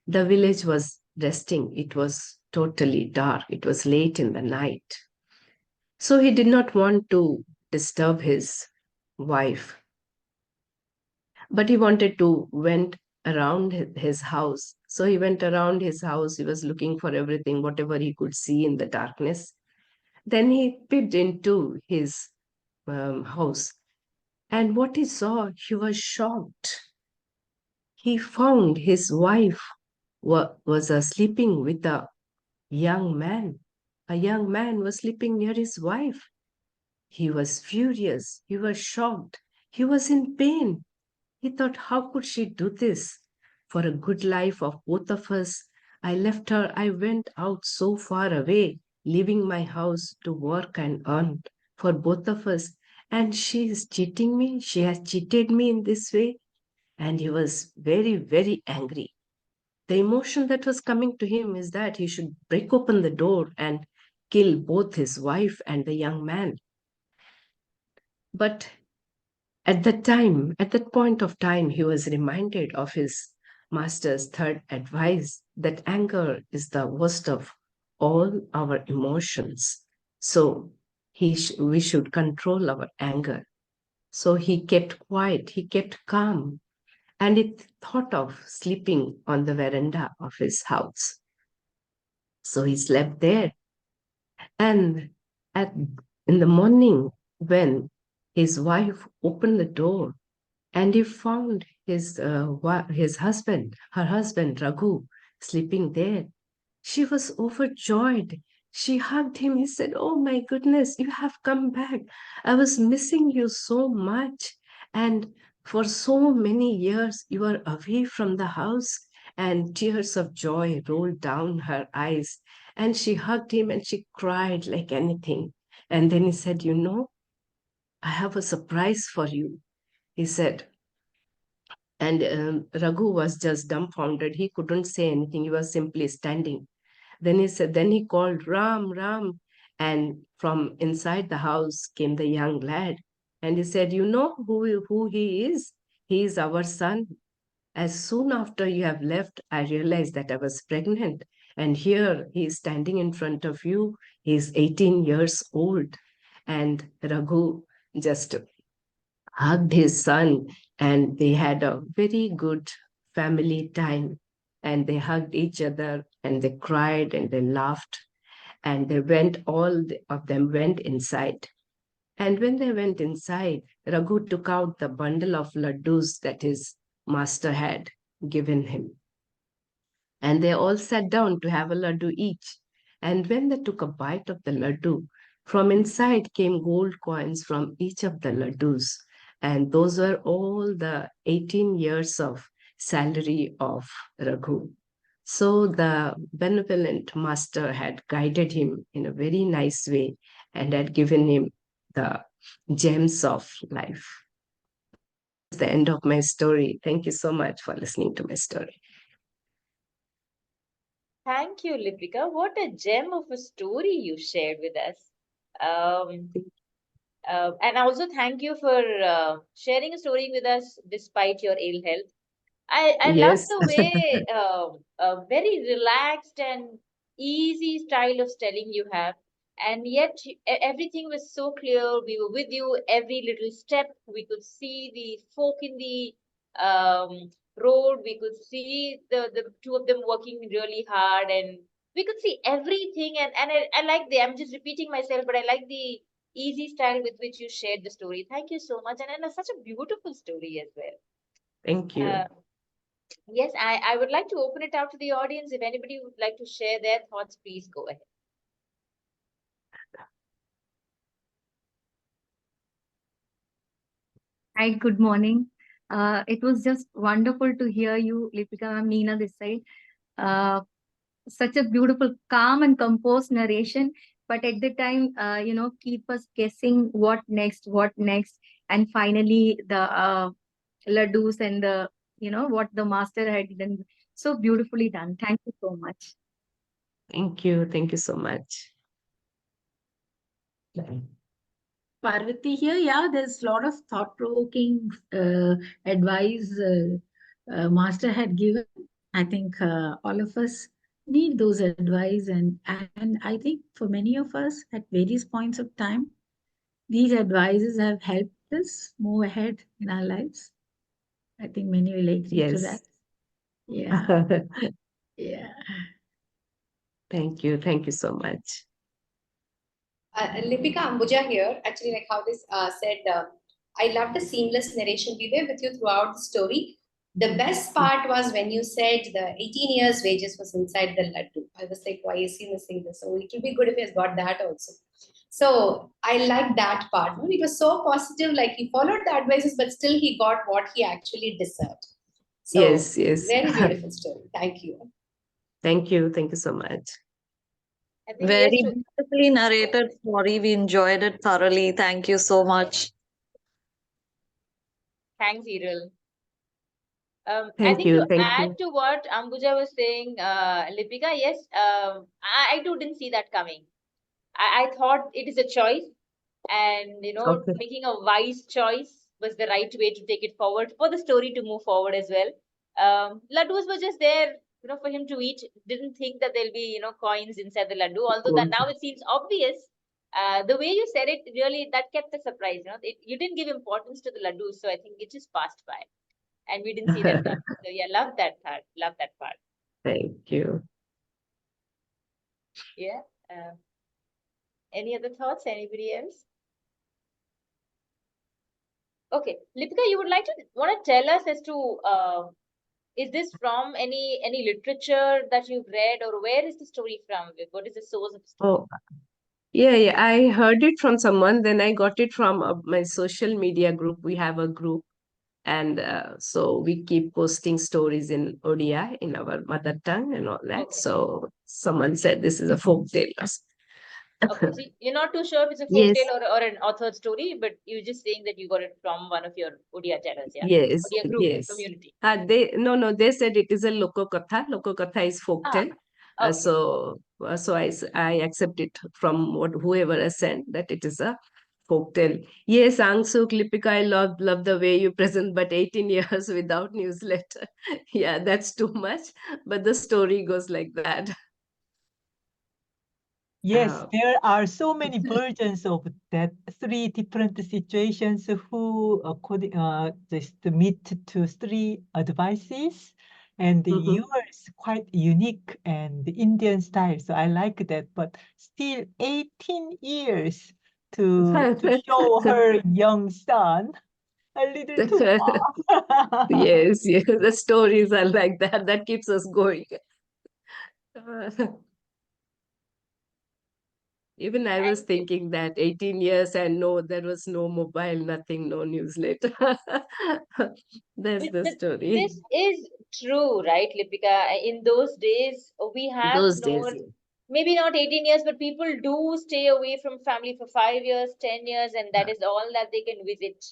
The village was resting. It was totally dark. It was late in the night. So he did not want to disturb his wife, but he wanted to went around his house. So he went around his house. He was looking for everything, whatever he could see in the darkness. Then he peeped into his house, and what he saw, he was shocked. He found his wife was sleeping with a young man. A young man was sleeping near his wife. He was furious. He was shocked. He was in pain. He thought, how could she do this? For a good life of both of us, I left her. I went out so far away, leaving my house to work and earn for both of us. And she is cheating me. She has cheated me in this way. And he was very, very angry. The emotion that was coming to him is that he should break open the door and kill both his wife and the young man. But At that point of time, he was reminded of his master's third advice that anger is the worst of all our emotions. So we should control our anger. So he kept quiet, he kept calm, and he thought of sleeping on the veranda of his house. So he slept there. And in the morning, when his wife opened the door, and he found his husband, her husband Raghu, sleeping there. She was overjoyed. She hugged him. He said, "Oh my goodness, you have come back. I was missing you so much. And for so many years, you were away from the house." And tears of joy rolled down her eyes. And she hugged him and she cried like anything. And then he said, "You know, I have a surprise for you," he said. And Raghu was just dumbfounded. He couldn't say anything. He was simply standing. Then he called, "Ram, Ram." And from inside the house came the young lad. And he said, "You know who he is? He is our son. As soon after you have left, I realized that I was pregnant. And here he is standing in front of you. He is 18 years old." And Raghu just hugged his son, and they had a very good family time. And they hugged each other and they cried and they laughed. And all of them went inside. And when they went inside, Raghu took out the bundle of laddus that his master had given him. And they all sat down to have a laddu each. And when they took a bite of the laddu, from inside came gold coins from each of the laddus. And those were all the 18 years of salary of Raghu. So the benevolent master had guided him in a very nice way and had given him the gems of life. That's the end of my story. Thank you so much for listening to my story. Thank you, Lipika. What a gem of a story you shared with us. Um, and also thank you for sharing a story with us despite your ill health. I love Yes. the way very relaxed and easy style of telling you have, and yet everything was so clear. We were with you every little step. We could see the folk in the road. We could see the two of them working really hard, and we could see everything. And I like the. I'm just repeating myself, but I like the easy style with which you shared the story. Thank you so much, and it's such a beautiful story as well. Thank you. Yes, I would like to open it out to the audience. If anybody would like to share their thoughts, please go ahead. Hi, good morning. It was just wonderful to hear you, Lipika. I'm Neena this side. Such a beautiful, calm and composed narration, but at the time, keep us guessing what next, and finally the laddus and what the master had done. So beautifully done. Thank you so much. Thank you. Thank you so much. Parvati here, yeah, there's a lot of thought-provoking advice Master had given. I think all of us need those advice, and I think for many of us at various points of time, these advices have helped us move ahead in our lives. I think many will agree to that. Yeah. Yeah. Thank you. Thank you so much. Lipika Ambuja here. Actually, like how this said, I loved the seamless narration. We were with you throughout the story. The best part was when you said the 18 years wages was inside the laddu. I was like, why is he missing this? So it would be good if he has got that also. So I like that part. It was so positive, like he followed the advices, but still he got what he actually deserved. So yes. very beautiful story. Thank you. Thank you. Thank you so much. Very beautifully narrated story. We enjoyed it thoroughly. Thank you so much. Thanks, Eril. I Thank think you. to Thank add you. to what Ambuja was saying, Lipika, yes, I too didn't see that coming. I thought it is a choice, and Okay. making a wise choice was the right way to take it forward for the story to move forward as well. Laddus were just there, for him to eat. Didn't think that there'll be, coins inside the laddu, although that now it seems obvious. The way you said it, really, that kept the surprise. You didn't give importance to the laddu, so I think it just passed by, and we didn't see that coming. So yeah, love that part. Love that part. Thank you. Yeah. Any other thoughts? Anybody else? Okay, Lipika, you would like to want to tell us as to is this from any literature that you've read, or where is the story from? What is the source of the story? Oh, yeah. I heard it from someone. Then I got it from my social media group. We have a group, and so we keep posting stories in Odia, in our mother tongue, and all that. Okay. So someone said this is a folk tale. Okay, so you're not too sure if it's a folk Yes. tale or an authored story, but you're just saying that you got it from one of your Odia tellers, yeah? Yes, Odia group, yes. community. They said it is a lokokatha. Lokokatha is folk tale. Okay. So I accept it from whoever has sent that it is a folk tale. Yes, Angsuk, Lipika, I love the way you present, but 18 years without newsletter. Yeah, that's too much. But the story goes like that. Yes, there are so many versions of that 3 different situations who just meet to 3 advices, and yours quite unique and Indian style. So I like that, but still 18 years to show her young son, a little too far. Yes, the stories are like that. That keeps us going. Even I was thinking that 18 years and no, there was no mobile, nothing, no newsletter. That's the story. This is true, right, Lipika? In those days, we have Those days, known, yeah. maybe not 18 years, but people do stay away from family for 5 years, 10 years, and that is all that they can visit.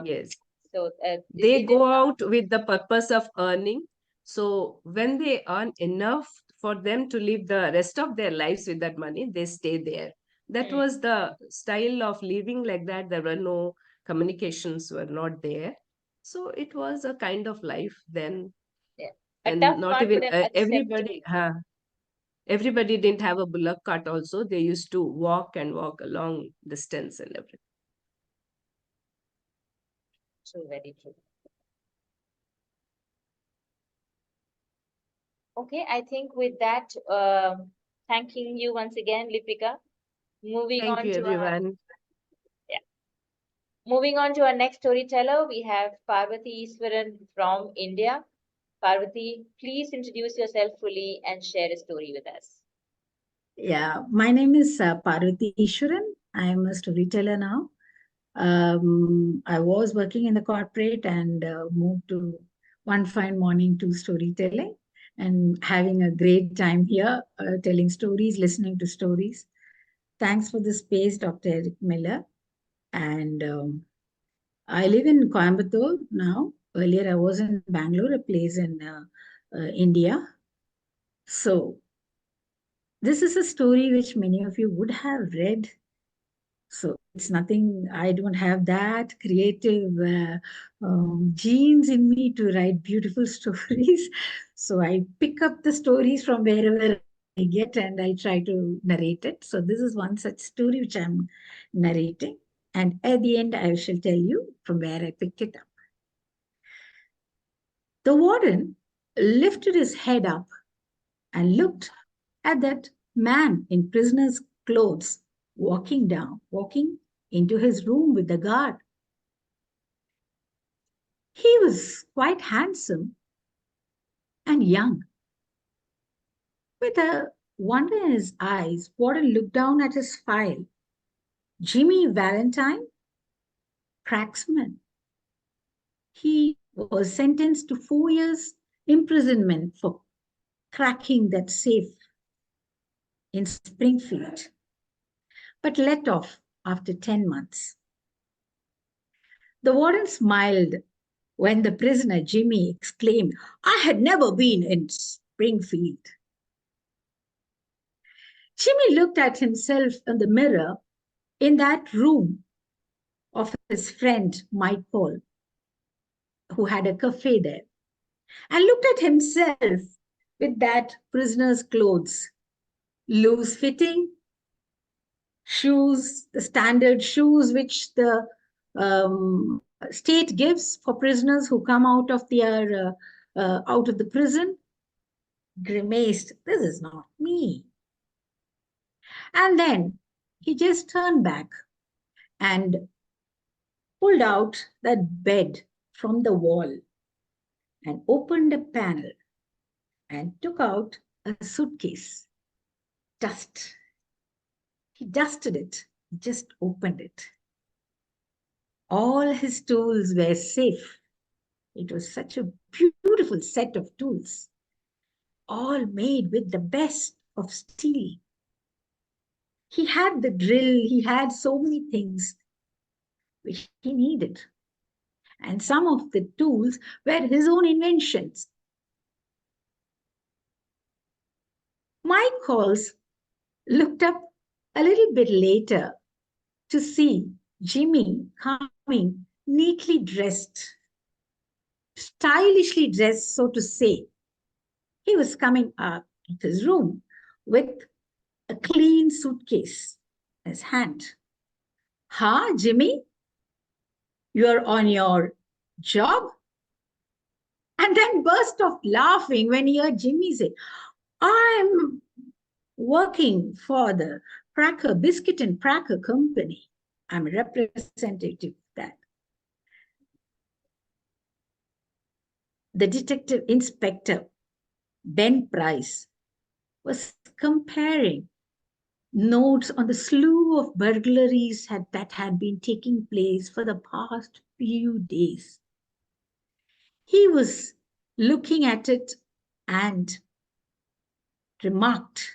Yes. So They it is go not. out with the purpose of earning. So when they earn enough for them to live the rest of their lives with that money, they stay there. That was the style of living like that. There were no communications, were not there. So it was a kind of life then. Yeah. A And tough not one, even but an everybody, acceptable. everybody didn't have a bullock cart also. They used to walk a long distance and everything. True, very true. Okay, I think with that, thanking you once again, Lipika. Thank you, everyone. Moving on to our next storyteller, we have Parvathy Eswaran from India. Parvathy, please introduce yourself fully and share a story with us. Yeah, my name is Parvathy Eswaran. I am a storyteller now. I was working in the corporate and moved to one fine morning to storytelling and having a great time here, telling stories, listening to stories. Thanks for the space, Dr. Eric Miller. And I live in Coimbatore now. Earlier, I was in Bangalore, a place in India. So, this is a story which many of you would have read. So, it's nothing, I don't have that creative genes in me to write beautiful stories. So, I pick up the stories from wherever I get and I try to narrate it. So, this is one such story which I'm narrating. And at the end, I shall tell you from where I picked it up. The warden lifted his head up and looked at that man in prisoner's clothes walking into his room with the guard. He was quite handsome and young. With a wonder in his eyes, Warden looked down at his file. Jimmy Valentine, cracksman. He was sentenced to 4 years imprisonment for cracking that safe in Springfield, but let off after 10 months. The warden smiled when the prisoner, Jimmy, exclaimed, "I had never been in Springfield." Jimmy looked at himself in the mirror in that room of his friend Michael, who had a cafe there, and looked at himself with that prisoner's clothes, loose fitting shoes, the standard shoes which the state gives for prisoners who come out of the prison. Grimaced, this is not me. And then he just turned back and pulled out that bed from the wall and opened a panel and took out a suitcase. Dust. He dusted it, just opened it. All his tools were safe. It was such a beautiful set of tools, all made with the best of steel. He had the drill, he had so many things which he needed. And some of the tools were his own inventions. Michaels looked up a little bit later to see Jimmy coming neatly dressed, stylishly dressed, so to say. He was coming out of his room with a clean suitcase in his hand. Huh, Jimmy? You're on your job? And then burst off laughing when he heard Jimmy say, I'm working for the Biscuit and Cracker Company. I'm a representative of that. The detective inspector, Ben Price, was comparing notes on the slew of burglaries that had been taking place for the past few days. He was looking at it and remarked,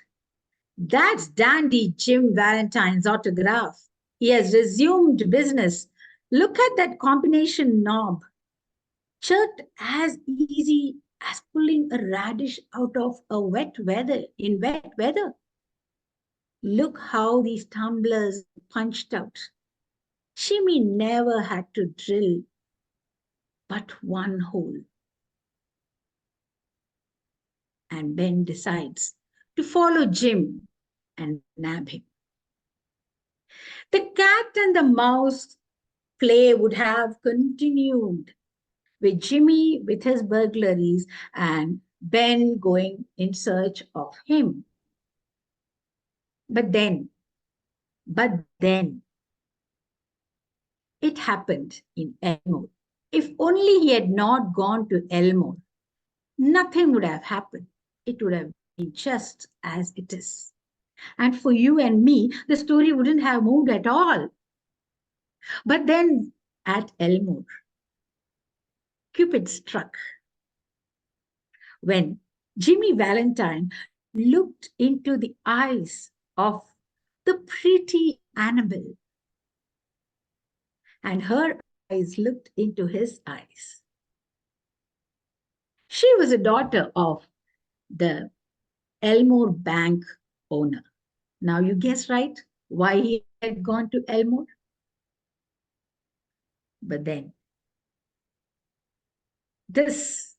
that's dandy Jim Valentine's autograph. He has resumed business. Look at that combination knob. Just as easy as pulling a radish out of wet weather. Look how these tumblers punched out. Jimmy never had to drill but one hole. And Ben decides to follow Jim and nab him. The cat and the mouse play would have continued, with Jimmy with his burglaries and Ben going in search of him. But then, it happened in Elmore. If only he had not gone to Elmore, nothing would have happened. It would have been just as it is. And for you and me, the story wouldn't have moved at all. But then at Elmore, Cupid struck. When Jimmy Valentine looked into the eyes of the pretty Annabelle, and her eyes looked into his eyes. She was a daughter of the Elmore Bank owner. Now you guess right why he had gone to Elmore? But then this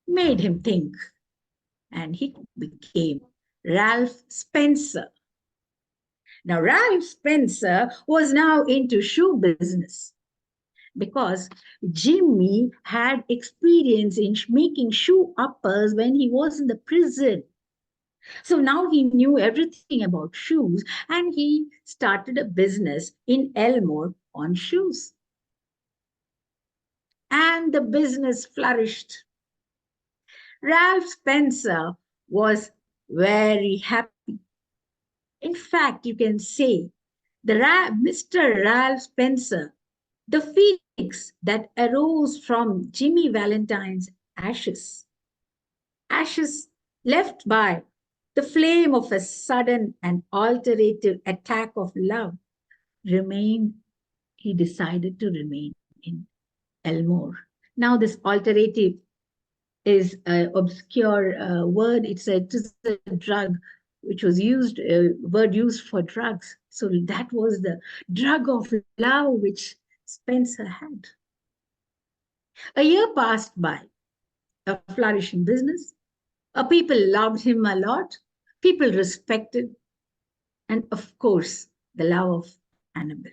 made him think, and he became Ralph Spencer. Now, Ralph Spencer was now into shoe business because Jimmy had experience in making shoe uppers when he was in the prison. So now he knew everything about shoes, and he started a business in Elmore on shoes. And the business flourished. Ralph Spencer was very happy. In fact, you can say Mr. Ralph Spencer, the phoenix that arose from Jimmy Valentine's ashes. Ashes left by the flame of a sudden and alternative attack of love, he decided to remain in Elmore. Now this alternative is an obscure word. It's a drug which was word used for drugs. So that was the drug of love which Spencer had. A year passed by, a flourishing business. People loved him a lot. People respected, and of course, the love of Annabelle.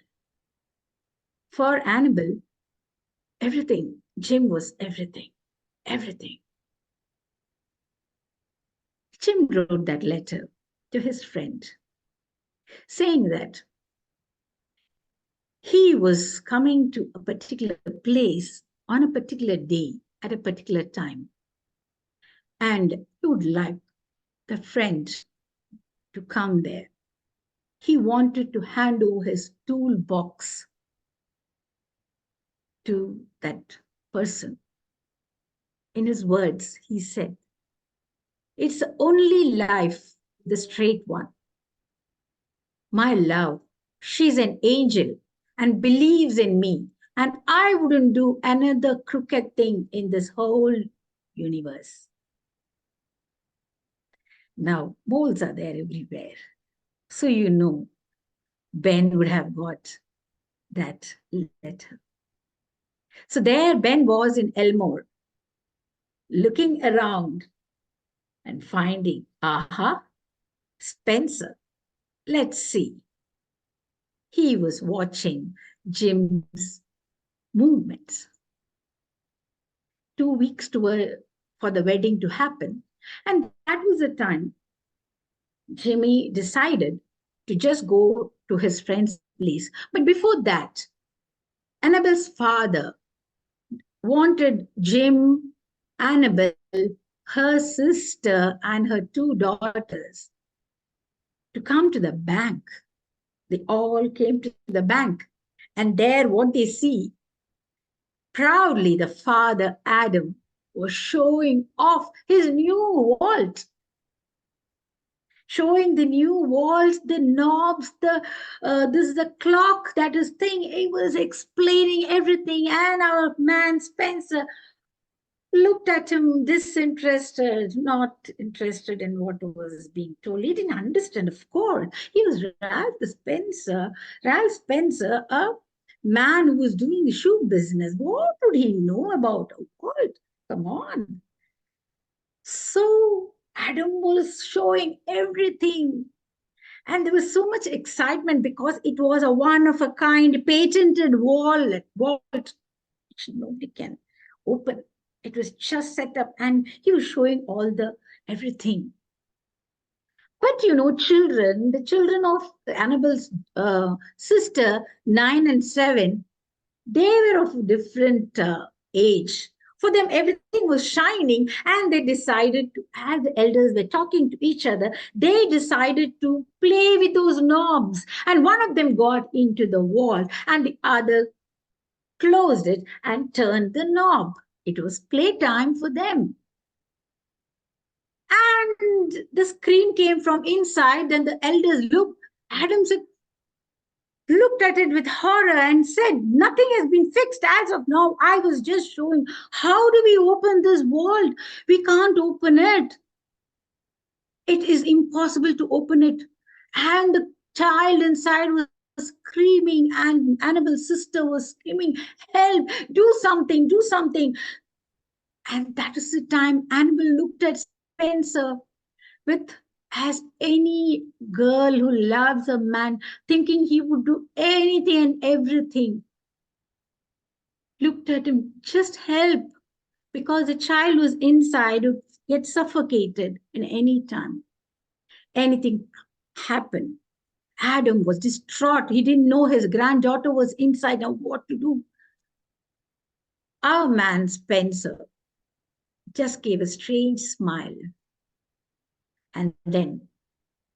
For Annabelle, everything, Jim was everything, everything. Jim wrote that letter to his friend, saying that he was coming to a particular place on a particular day at a particular time. And he would like the friend to come there. He wanted to hand over his toolbox to that person. In his words, he said, "It's the only life, the straight one. My love, she's an angel and believes in me, and I wouldn't do another crooked thing in this whole universe." Now, moles are there everywhere. So you know, Ben would have got that letter. So there Ben was in Elmore, looking around and finding, aha, Spencer. Let's see. He was watching Jim's movements. 2 weeks for the wedding to happen. And that was the time Jimmy decided to just go to his friend's place. But before that, Annabelle's father wanted Jim, Annabelle, her sister, and her 2 daughters to come to the bank. They all came to the bank. And there, what they see, proudly the father, Adam, was showing off his new vault. Showing the new walls, the knobs, this is the clock, that is thing. He was explaining everything, and our man Spencer looked at him disinterested, not interested in what was being told. He didn't understand, of course. He was Ralph Spencer, a man who was doing the shoe business. What would he know about? Oh God, come on. So Adam was showing everything. And there was so much excitement because it was a one-of-a-kind patented wallet, which nobody can open. It was just set up and he was showing everything. But you know, the children of Annabelle's sister, 9 and 7, they were of different age. For them, everything was shining, and they decided to, as the elders were talking to each other, they decided to play with those knobs. And one of them got into the wall, and the other closed it and turned the knob. It was playtime for them. And the scream came from inside, and the elders looked. Adam looked at it with horror and said, "Nothing has been fixed as of now. I was just showing. How do we open this vault? We can't open it. It is impossible to open it." And the child inside was screaming, and Annabelle's sister was screaming, "Help, do something, do something." And that is the time Annabelle looked at Spencer with, as any girl who loves a man, thinking he would do anything and everything. Looked at him, just help, because the child was inside would get suffocated in any time. Anything happened. Adam was distraught. He didn't know his granddaughter was inside. Now what to do? Our man Spencer just gave a strange smile and then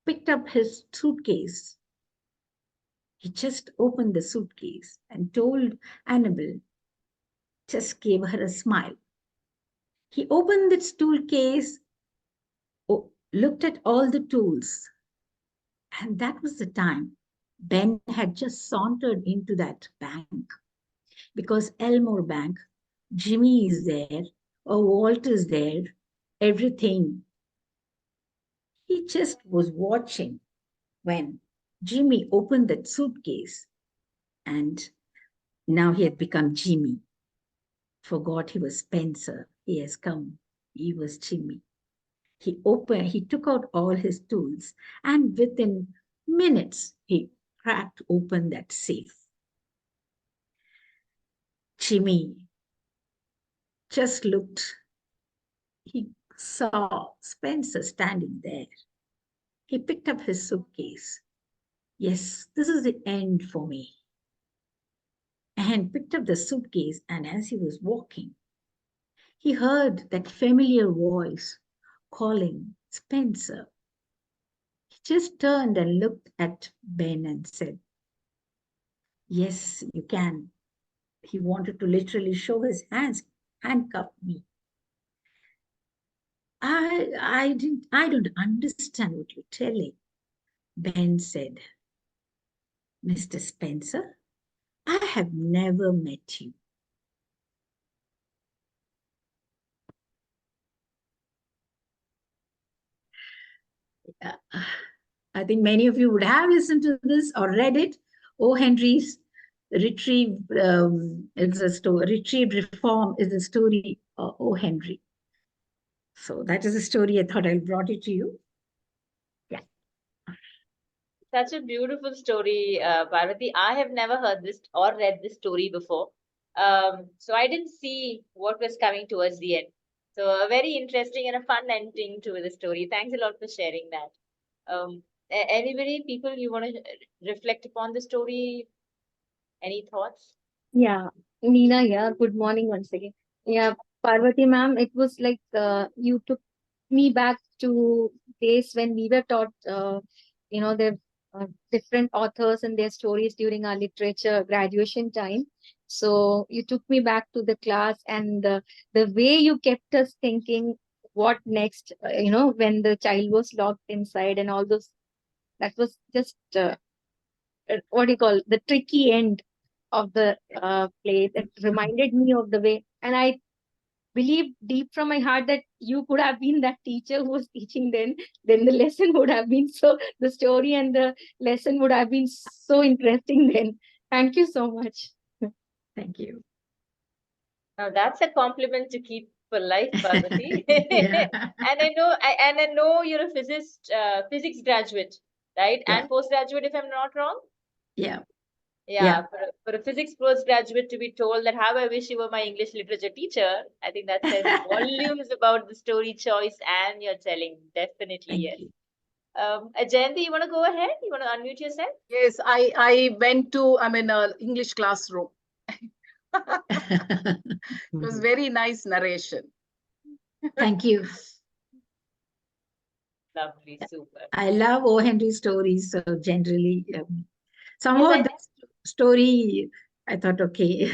picked up his suitcase. He just opened the suitcase and told Annabelle, just gave her a smile. He opened the suitcase, looked at all the tools, and that was the time Ben had just sauntered into that bank, because Elmore Bank, Jimmy is there, Walt is there, everything. He just was watching when Jimmy opened that suitcase, and now he had become Jimmy. Forgot he was Spencer. He has come. He was Jimmy. He took out all his tools, and within minutes, he cracked open that safe. Jimmy just looked. He saw Spencer standing there. He picked up his suitcase. Yes, this is the end for me. And picked up the suitcase, and as he was walking, he heard that familiar voice calling Spencer. He just turned and looked at Ben and said, "Yes, you can." He wanted to literally show his hands, handcuff me. I don't understand what you're telling. Ben said, "Mr. Spencer, I have never met you." I think many of you would have listened to this or read it. O. Henry's Retrieved Retrieved Reform is a story of O. Henry. So that is a story I thought I brought it to you. Yeah. Such a beautiful story, Parvathy. I have never heard this or read this story before. So I didn't see what was coming towards the end. So a very interesting and a fun ending to the story. Thanks a lot for sharing that. Anybody, people, you want to reflect upon the story? Any thoughts? Yeah, Meena here. Good morning once again. Yeah, Parvati ma'am, it was like you took me back to days when we were taught, the different authors and their stories during our literature graduation time. So you took me back to the class, and the way you kept us thinking, what next? When the child was locked inside and all those, that was just what do you call the tricky end of the play that reminded me of the way, and I believe deep from my heart that you could have been that teacher who was teaching then the lesson would have been the story and the lesson would have been so interesting then. Thank you so much. Thank you. Now that's a compliment to keep for life, Parvati. Yeah. And I know you're a physics graduate, right? Yeah. And postgraduate, if I'm not wrong. Yeah. Yeah, for a physics postgraduate to be told that how I wish you were my English literature teacher, I think that says volumes about the story choice and your telling. Definitely, Thank yes. you. Jayanti, you want to go ahead? You want to unmute yourself? Yes, I went to, English classroom. It was very nice narration. Thank you. Lovely, super. I love O. Henry stories. So generally, somehow Yes, this story, I thought, okay.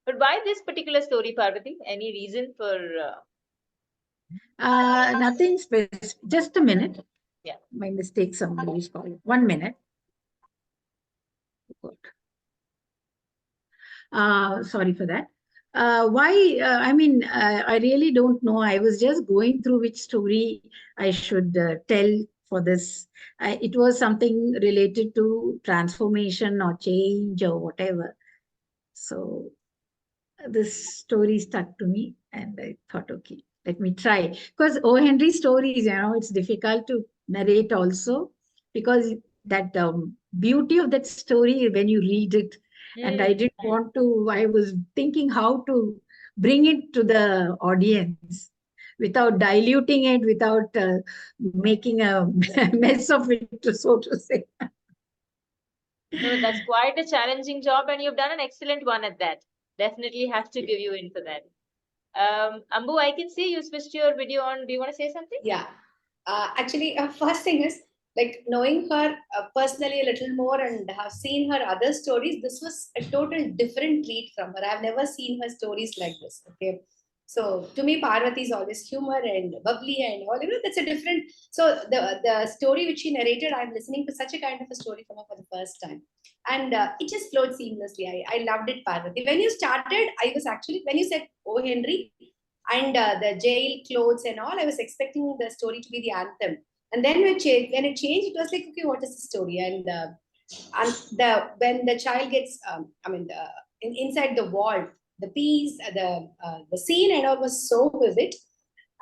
But why this particular story, Parvati? Any reason for? Nothing specific. Just a minute. Yeah. My mistake, somebody is calling. 1 minute. Sorry for that. Why? I really don't know. I was just going through which story I should tell for this. It was something related to transformation or change or whatever. So this story stuck to me, and I thought, okay, let me try. Because O. Henry stories, it's difficult to narrate also, because that beauty of that story when you read it, and I didn't want to, I was thinking how to bring it to the audience without diluting it, without making a mess of it, so to say. No, that's quite a challenging job, and you've done an excellent one at that. Definitely have to give you in for that. Ambu, I can see you switched your video on. Do you want to say something? Yeah. Actually, first thing is like knowing her personally a little more and have seen her other stories. This was a total different read from her. I've never seen her stories like this. Okay. So to me, Parvati is always humor and bubbly and all. That's a different. So the story which she narrated, I'm listening to such a kind of a story from her for the first time, and it just flowed seamlessly. I loved it, Parvati. When you started, I was actually when you said, "Oh, Henry," and the jail clothes and all. I was expecting the story to be the anthem. And then when it changed, it was like, okay, what is the story? And when the child gets, inside the wall, the piece, the scene and all was so vivid.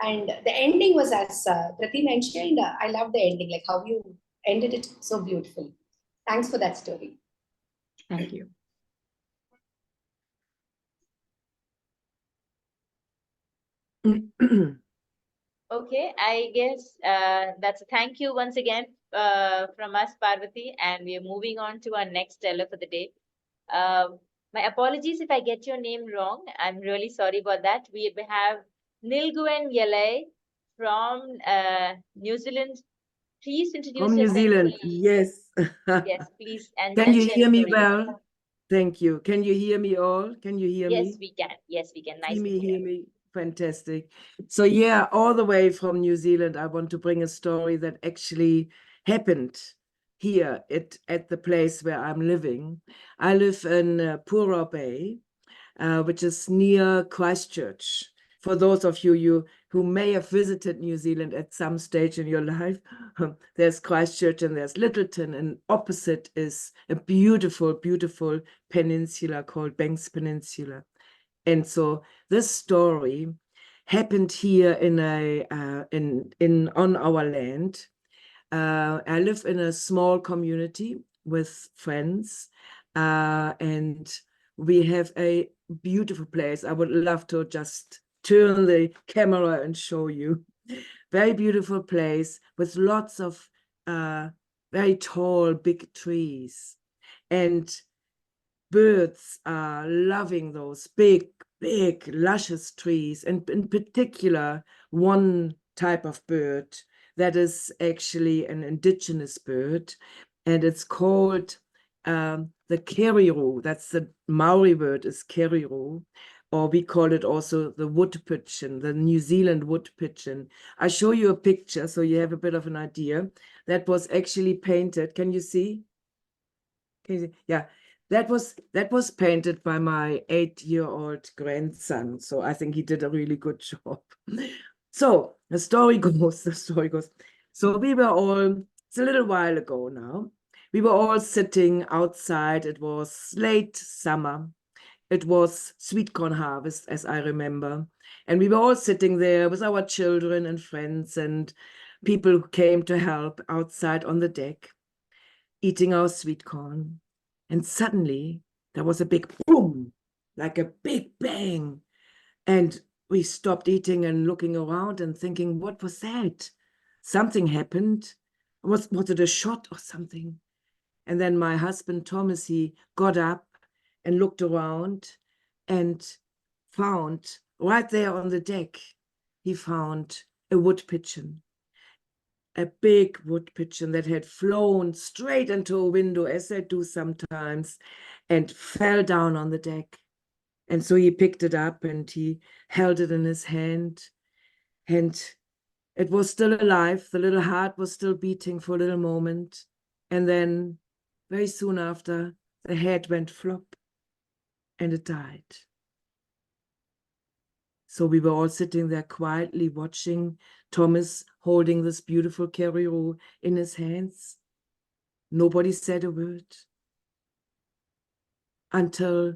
And the ending was, as Prati mentioned, I love the ending, like how you ended it so beautifully. Thanks for that story. Thank you. Okay, I guess that's a thank you once again from us, Parvathy, and we are moving on to our next teller for the day. My apologies if I get your name wrong. I'm really sorry about that. We have Nilguen Yalay from New Zealand. Please introduce From New yourself. Zealand, Please. yes. Yes, please. And Can you share hear the me story with us. well? Thank you. Can you hear me all? Can you hear Yes, me? we can. Yes, we can. Nice See and me, clear. hear me? Fantastic. So yeah, all the way from New Zealand, I want to bring a story that actually happened here at the place where I'm living. I live in Pura Bay, which is near Christchurch. For those of you who may have visited New Zealand at some stage in your life, there's Christchurch and there's Littleton, and opposite is a beautiful, beautiful peninsula called Banks Peninsula. And so this story happened here on our land. I live in a small community with friends, and we have a beautiful place. I would love to just turn the camera and show you. Very beautiful place with lots of very tall, big trees. And birds are loving those big, luscious trees. And in particular, one type of bird that is actually an indigenous bird, and it's called the keriru. That's the Maori word, is keriru, or we call it also the wood pigeon, the New Zealand wood pigeon. I show you a picture so you have a bit of an idea. That was actually painted. Can you see? Yeah, that was painted by my 8-year-old grandson. So I think he did a really good job. So the story goes. So we were all, it's a little while ago now. We were all sitting outside. It was late summer. It was sweet corn harvest, as I remember. And we were all sitting there with our children and friends and people who came to help outside on the deck, eating our sweet corn. And suddenly there was a big boom, like a big bang. And we stopped eating and looking around and thinking, what was that? Something happened. Was it a shot or something? And then my husband, Thomas, he got up and looked around and found right there on the deck, he found a wood pigeon. A big wood pigeon that had flown straight into a window, as they do sometimes, and fell down on the deck. And so he picked it up and he held it in his hand, and it was still alive. The little heart was still beating for a little moment. And then very soon after, the head went flop and it died. So we were all sitting there quietly watching Thomas holding this beautiful keriru in his hands. Nobody said a word until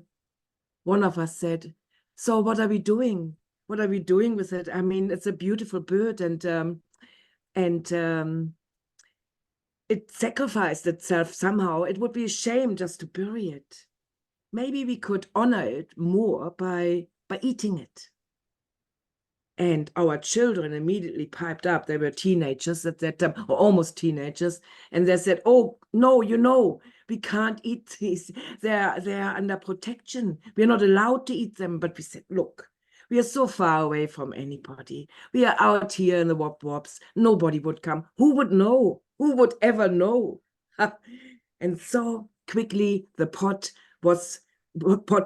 one of us said, so what are we doing? What are we doing with it? I mean, it's a beautiful bird, and it sacrificed itself somehow. It would be a shame just to bury it. Maybe we could honor it more by eating it. And our children immediately piped up. They were teenagers at that time, or almost teenagers. And they said, oh, no, we can't eat these. They're under protection. We're not allowed to eat them. But we said, look, we are so far away from anybody. We are out here in the wop-wops. Nobody would come. Who would know? Who would ever know? And so quickly the pot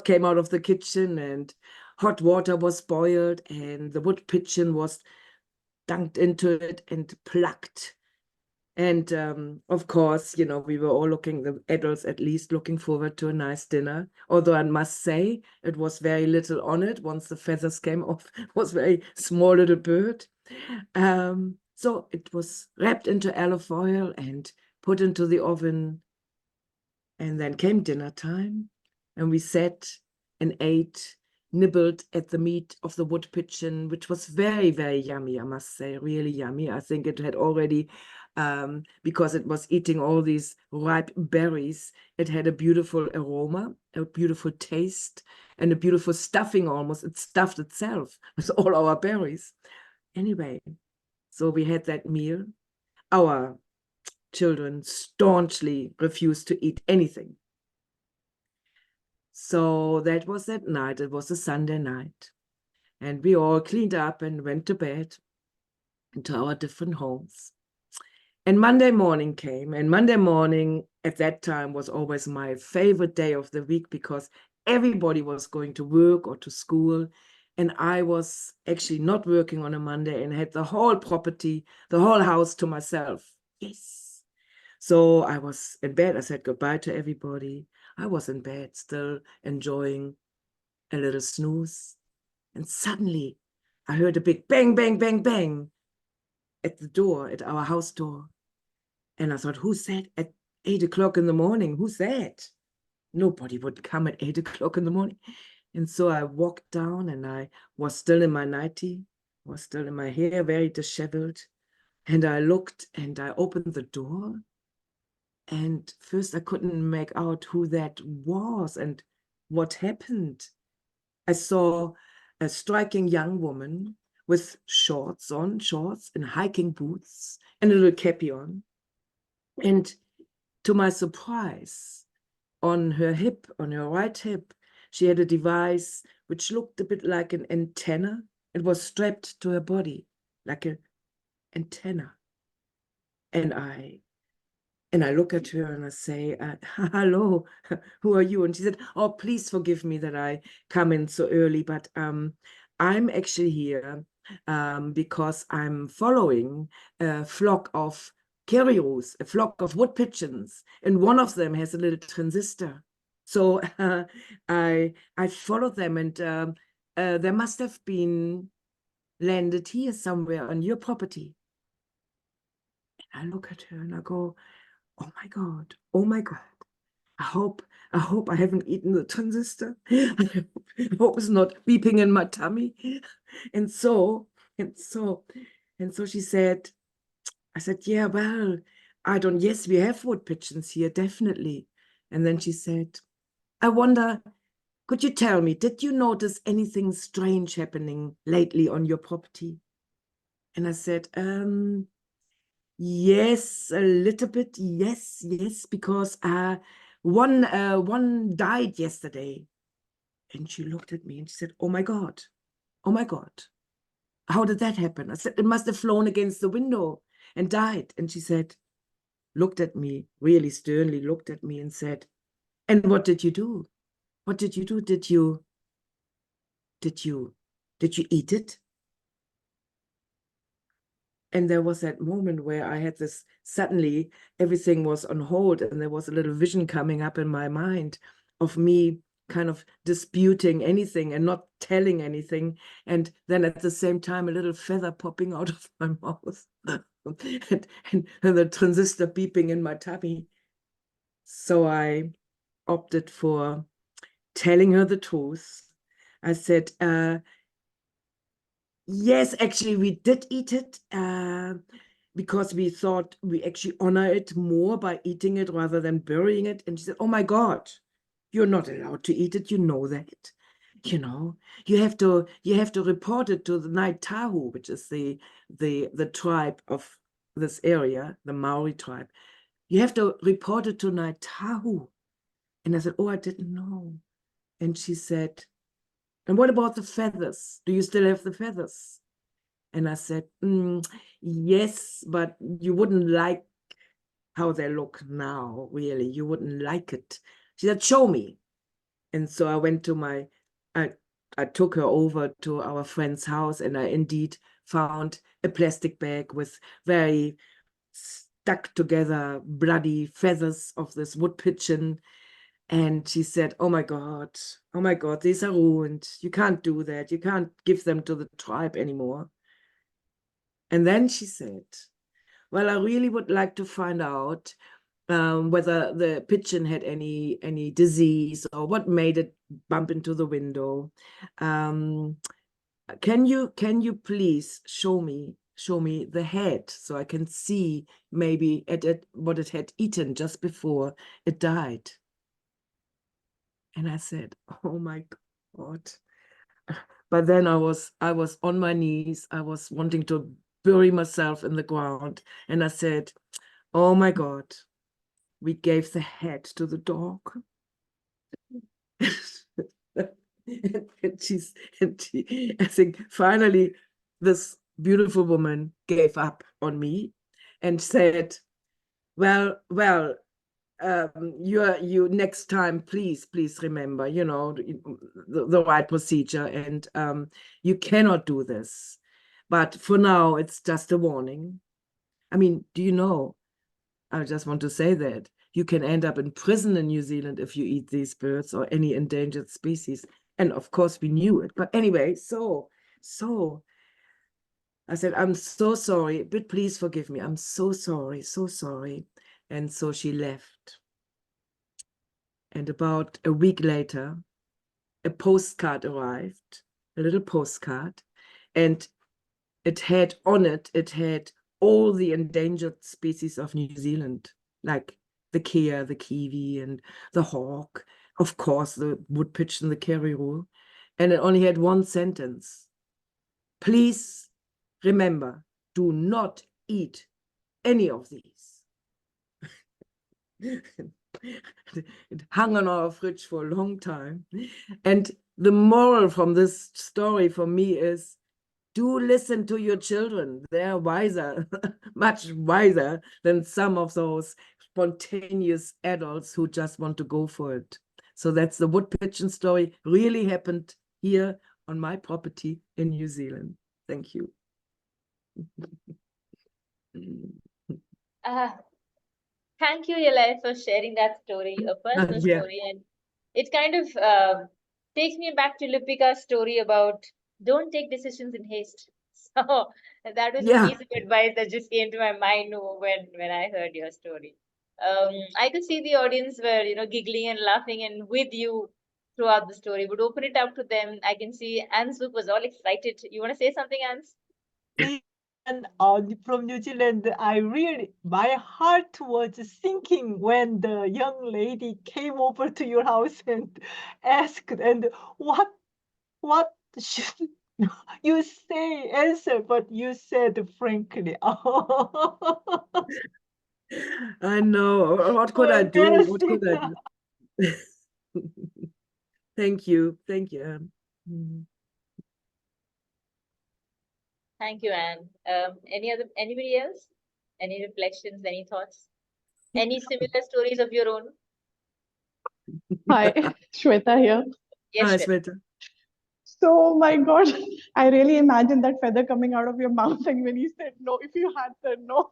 came out of the kitchen, and hot water was boiled, and the wood pigeon was dunked into it and plucked. And of course, you know, we were all the adults at least, looking forward to a nice dinner. Although I must say, it was very little on it. Once the feathers came off, it was very small little bird. So it was wrapped into alu foil and put into the oven. And then came dinner time, and we sat and ate, nibbled at the meat of the wood pigeon, which was very, very yummy, I must say, really yummy. I think it had already, because it was eating all these ripe berries, it had a beautiful aroma, a beautiful taste, and a beautiful stuffing almost. It stuffed itself with all our berries. Anyway, so we had that meal. Our children staunchly refused to eat anything. So that was that night. It was a Sunday night. And we all cleaned up and went to bed into our different homes. And Monday morning came. And Monday morning at that time was always my favorite day of the week, because everybody was going to work or to school. And I was actually not working on a Monday and had the whole property, the whole house to myself. Yes. So I was in bed. I said goodbye to everybody. I was in bed, still enjoying a little snooze. And suddenly I heard a big bang, bang, bang, bang at the door, at our house door. And I thought, who's that at 8 o'clock in the morning? Who's that? Nobody would come at 8 o'clock in the morning. And so I walked down, and I was still in my nightie, was still in my hair, very disheveled. And I looked, and I opened the door. And first I couldn't make out who that was and what happened. I saw a striking young woman with shorts and hiking boots and a little cappy on. And to my surprise, on her hip, on her right hip, she had a device which looked a bit like an antenna. It was strapped to her body like an antenna. And I look at her and I say, hello, who are you? And she said, oh, please forgive me that I come in so early, but I'm actually here because I'm following a flock of kerrios, a flock of wood pigeons, and one of them has a little transistor. So I followed them, and they must have been landed here somewhere on your property. And I look at her and I go, oh my God, oh my God. I hope I haven't eaten the transistor. I hope it's not beeping in my tummy. And so she said, I said, yeah, well, yes, we have wood pigeons here, definitely. And then she said, I wonder, could you tell me, did you notice anything strange happening lately on your property? And I said, yes, a little bit. Yes, because one died yesterday. And she looked at me and she said, oh my God, how did that happen? I said, it must have flown against the window and died. And she said, looked at me, really sternly looked at me and said, and what did you do? What did you do? Did you eat it? And there was that moment where I had this, suddenly everything was on hold, and there was a little vision coming up in my mind of me kind of disputing anything and not telling anything. And then at the same time, a little feather popping out of my mouth and the transistor beeping in my tummy. So I opted for telling her the truth. I said, yes, actually, we did eat it because we thought we actually honor it more by eating it rather than burying it. And she said, oh my God, you're not allowed to eat it. You know that. You know, you have to report it to the Night Tahu, which is the tribe of this area, the Maori tribe. You have to report it to Night Tahu. And I said, oh, I didn't know. And she said, and what about the feathers? Do you still have the feathers? And I said, yes, but you wouldn't like how they look now, really. You wouldn't like it. She said, show me. And so I went to I took her over to our friend's house, and I indeed found a plastic bag with very stuck together bloody feathers of this wood pigeon. And she said, oh my God, these are ruined. You can't do that. You can't give them to the tribe anymore. And then she said, well, I really would like to find out whether the pigeon had any disease or what made it bump into the window. Can you please show me the head so I can see maybe what it had eaten just before it died? And I said, oh my God. But then I was on my knees. I was wanting to bury myself in the ground. And I said, oh my God, we gave the head to the dog. I think finally this beautiful woman gave up on me and said, well, you next time, please remember, the right procedure, and you cannot do this. But for now, it's just a warning. I mean, do you know, I just want to say that you can end up in prison in New Zealand if you eat these birds or any endangered species. And of course we knew it. But anyway, so I said, I'm so sorry, but please forgive me. I'm so sorry, so sorry. And so she left. And about a week later, a postcard arrived, a little postcard, and it had on it all the endangered species of New Zealand, like the kea, the kiwi, and the hawk, of course, the wood pigeon, the caribou. And it only had one sentence. Please remember, do not eat any of these. It hung on our fridge for a long time. And the moral from this story for me is, do listen to your children. They're wiser, much wiser than some of those spontaneous adults who just want to go for it. So that's the wood pigeon story. Really happened here on my property in New Zealand. Thank you. Thank you, Yalay, for sharing that story, a personal Yeah. story. And it kind of takes me back to Lipika's story about don't take decisions in haste. So that was a Yeah. piece of advice that just came to my mind when I heard your story. I could see the audience were, giggling and laughing and with you throughout the story. Would open it up to them. I can see Ansuk was all excited. You want to say something, Ans? And from New Zealand, my heart was sinking when the young lady came over to your house and asked, and what should you say, answer, but you said frankly. I know. What could I do? What could I do? Thank you. Thank you. Thank you, Anne. Anybody else? Any reflections, any thoughts? Any similar stories of your own? Hi, Shweta here. Yes, Hi, Shweta. Shweta. So, my God, I really imagined that feather coming out of your mouth. And when you said no, if you had said no,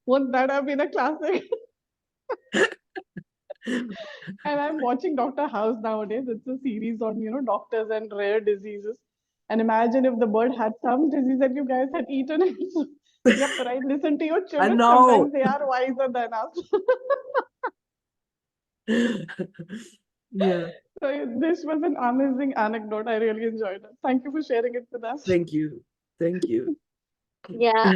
wouldn't that have been a classic? And I'm watching Dr. House nowadays. It's a series on, doctors and rare diseases. And imagine if the bird had some disease that you guys had eaten it. Yep, right. Listen to your I children. know. Sometimes they are wiser than us. Yeah. So this was an amazing anecdote. I really enjoyed it. Thank you for sharing it with us. Thank you. Thank you. Yeah,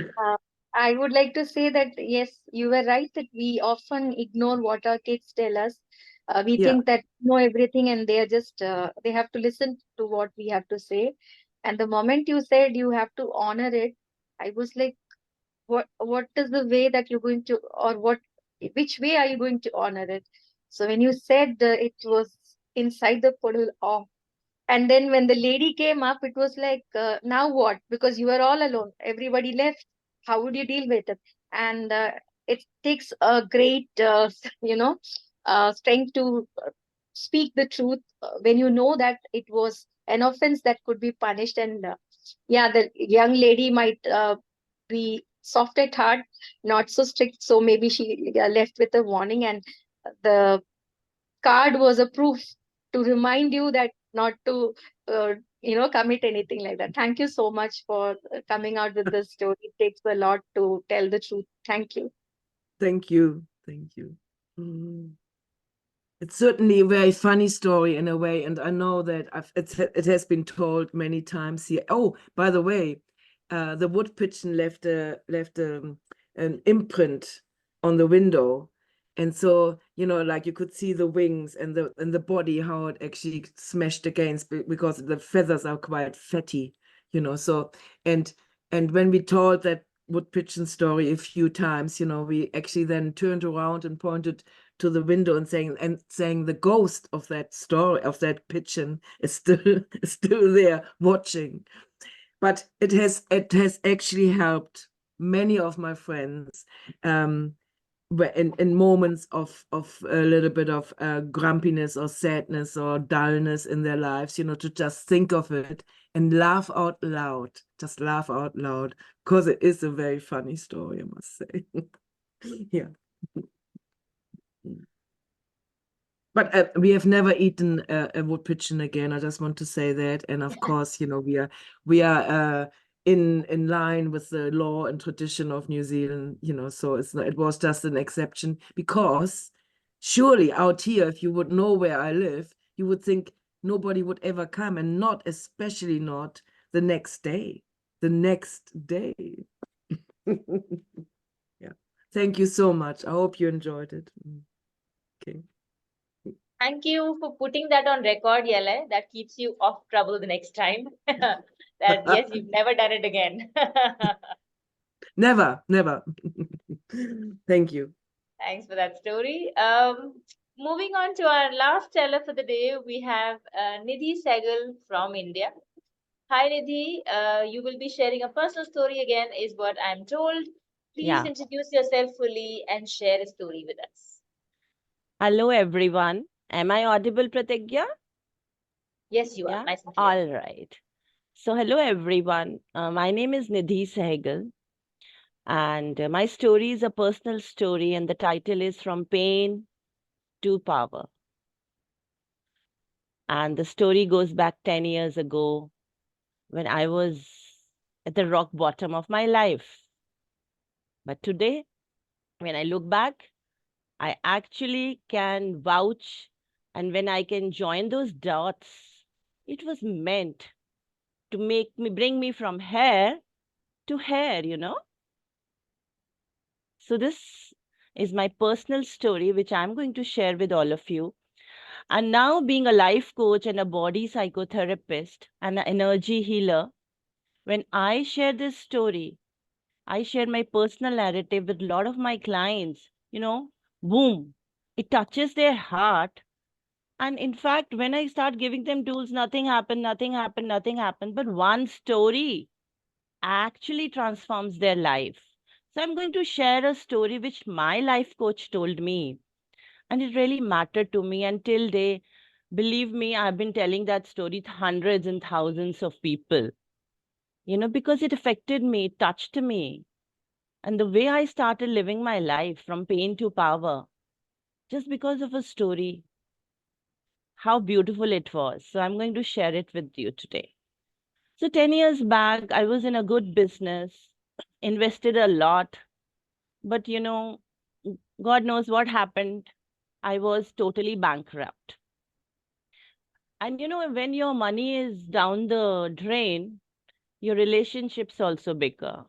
I would like to say that yes, you were right that we often ignore what our kids tell us. We Yeah. think that we know everything and they are just they have to listen to what we have to say. And the moment you said you have to honor it, I was like, what is the way that you're going to, or which way are you going to honor it? So when you said it was inside the puddle, oh, and then when the lady came up, it was like, now what? Because you are all alone. Everybody left. How would you deal with it? And it takes a great, strength to speak the truth when you know that it was an offense that could be punished. And yeah, the young lady might be soft at heart, not so strict. So maybe she left with a warning, and the card was a proof to remind you that not to, commit anything like that. Thank you so much for coming out with this story. It takes a lot to tell the truth. Thank you. Thank you. Thank you. Mm. It's certainly a very funny story in a way, and I know that it has been told many times here. Oh, by the way, the wood pigeon left an imprint on the window, and so like you could see the wings and the body, how it actually smashed against, because the feathers are quite fatty, So and when we told that wood pigeon story a few times, we actually then turned around and pointed to the window and saying the ghost of that story, of that pigeon, is still there watching. But it has actually helped many of my friends in moments of a little bit of grumpiness or sadness or dullness in their lives, to just think of it and laugh out loud, just laugh out loud, because it is a very funny story, I must say. Yeah. But we have never eaten a wood pigeon again. I just want to say that, and of course, we are in line with the law and tradition of New Zealand. So it was just an exception, because surely out here, if you would know where I live, you would think nobody would ever come, and especially not the next day. The next day. Yeah. Thank you so much. I hope you enjoyed it. Okay. Thank you for putting that on record, Yalay. That keeps you off trouble the next time. That yes, you've never done it again. Never. Thank you. Thanks for that story. Moving on to our last teller for the day, we have Nidhi Sehgail from India. Hi, Nidhi. You will be sharing a personal story again, is what I'm told. Please introduce yourself fully and share a story with us. Hello, everyone. Am I audible, Pratigya? Yes, you are. Yeah? Nice and clear. All right. So, hello, everyone. My name is Nidhi Sehgail, and my story is a personal story, and the title is From Pain to Power. And the story goes back 10 years ago when I was at the rock bottom of my life. But today, when I look back, I actually can vouch, and when I can join those dots, it was meant to bring me from hair to hair, So this is my personal story, which I'm going to share with all of you. And now, being a life coach and a body psychotherapist and an energy healer, when I share this story, I share my personal narrative with a lot of my clients, boom, it touches their heart. And in fact, when I start giving them tools, nothing happened. But one story actually transforms their life. So I'm going to share a story which my life coach told me. And it really mattered to me until they, believe me, I've been telling that story to hundreds and thousands of people, because it affected me, it touched me. And the way I started living my life from pain to power, just because of a story, how beautiful it was. So I'm going to share it with you today. So 10 years back, I was in a good business, invested a lot, but God knows what happened. I was totally bankrupt. And when your money is down the drain, your relationships also bigger.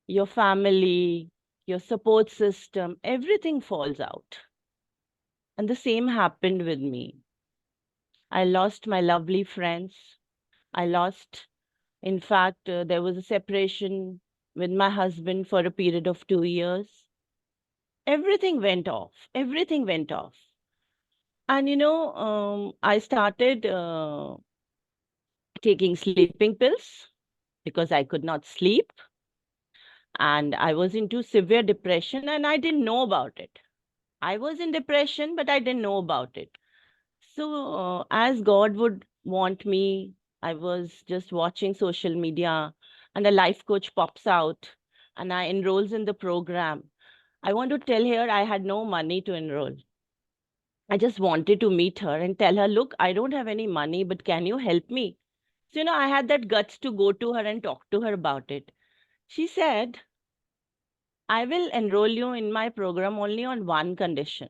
Your family, your support system, everything falls out. And the same happened with me. I lost my lovely friends. In fact, there was a separation with my husband for a period of 2 years. Everything went off. And I started taking sleeping pills because I could not sleep. And I was into severe depression and I didn't know about it. I was in depression, but I didn't know about it. So as God would want me, I was just watching social media and a life coach pops out and I enrolls in the program. I want to tell her I had no money to enroll. I just wanted to meet her and tell her, look, I don't have any money, but can you help me? So, I had that guts to go to her and talk to her about it. She said, I will enroll you in my program only on one condition.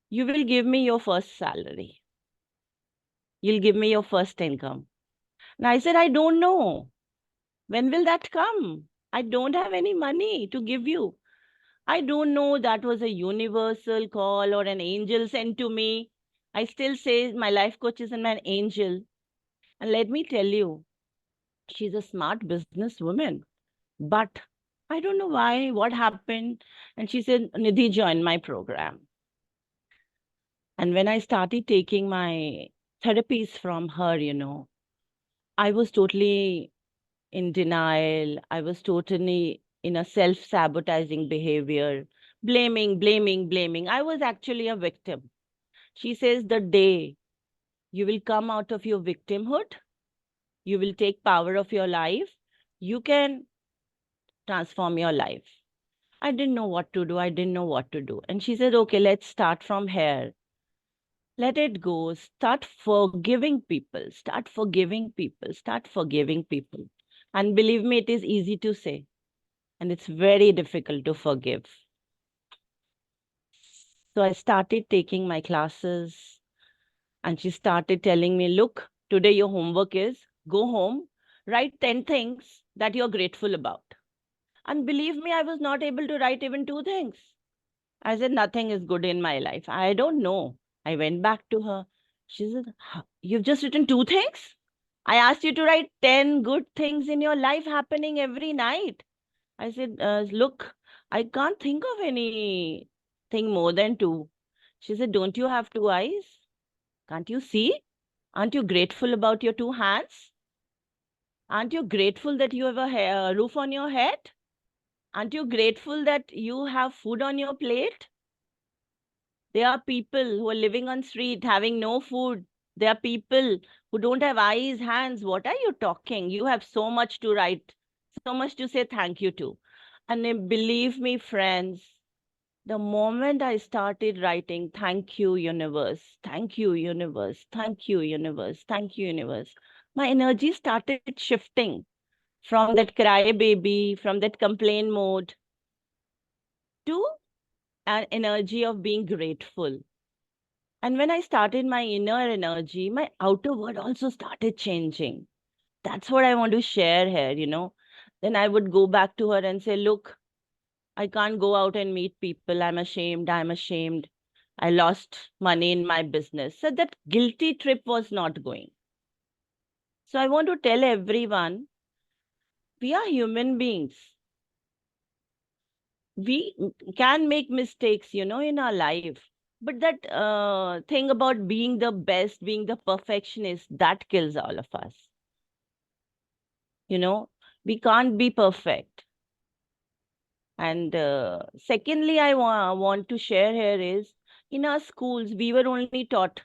You will give me your first salary. You'll give me your first income. And I said, I don't know. When will that come? I don't have any money to give you. I don't know that was a universal call or an angel sent to me. I still say my life coach is an angel. And let me tell you, she's a smart businesswoman. But I don't know why, what happened. And she said, Nidhi, join my program. And when I started taking my therapies from her, I was totally in denial. I was totally in a self-sabotaging behavior, blaming. I was actually a victim. She says the day you will come out of your victimhood, you will take power of your life, you can transform your life. I didn't know what to do. And she said, okay, let's start from here. Let it go. Start forgiving people. And believe me, it is easy to say. And it's very difficult to forgive. So I started taking my classes. And she started telling me, look, today your homework is go home, write 10 things that you're grateful about. And believe me, I was not able to write even 2 things. I said, nothing is good in my life. I don't know. I went back to her. She said, you've just written 2 things? I asked you to write 10 good things in your life happening every night. I said, look, I can't think of anything more than 2. She said, don't you have 2 eyes? Can't you see? Aren't you grateful about your 2 hands? Aren't you grateful that you have a roof on your head? Aren't you grateful that you have food on your plate? There are people who are living on street having no food. There are people who don't have eyes, hands. What are you talking? You have so much to write, so much to say thank you to. And then believe me, friends, the moment I started writing, thank you, universe, thank you, universe, thank you, universe, thank you, universe, my energy started shifting from that cry baby, from that complain mode to an energy of being grateful. And when I started my inner energy, my outer world also started changing. That's what I want to share here. Then I would go back to her and say, look, I can't go out and meet people. I'm ashamed. I lost money in my business. So that guilty trip was not going. So I want to tell everyone, we are human beings. We can make mistakes, in our life. But that thing about being the best, being the perfectionist, that kills all of us. We can't be perfect. And secondly, I want to share here is, in our schools, we were only taught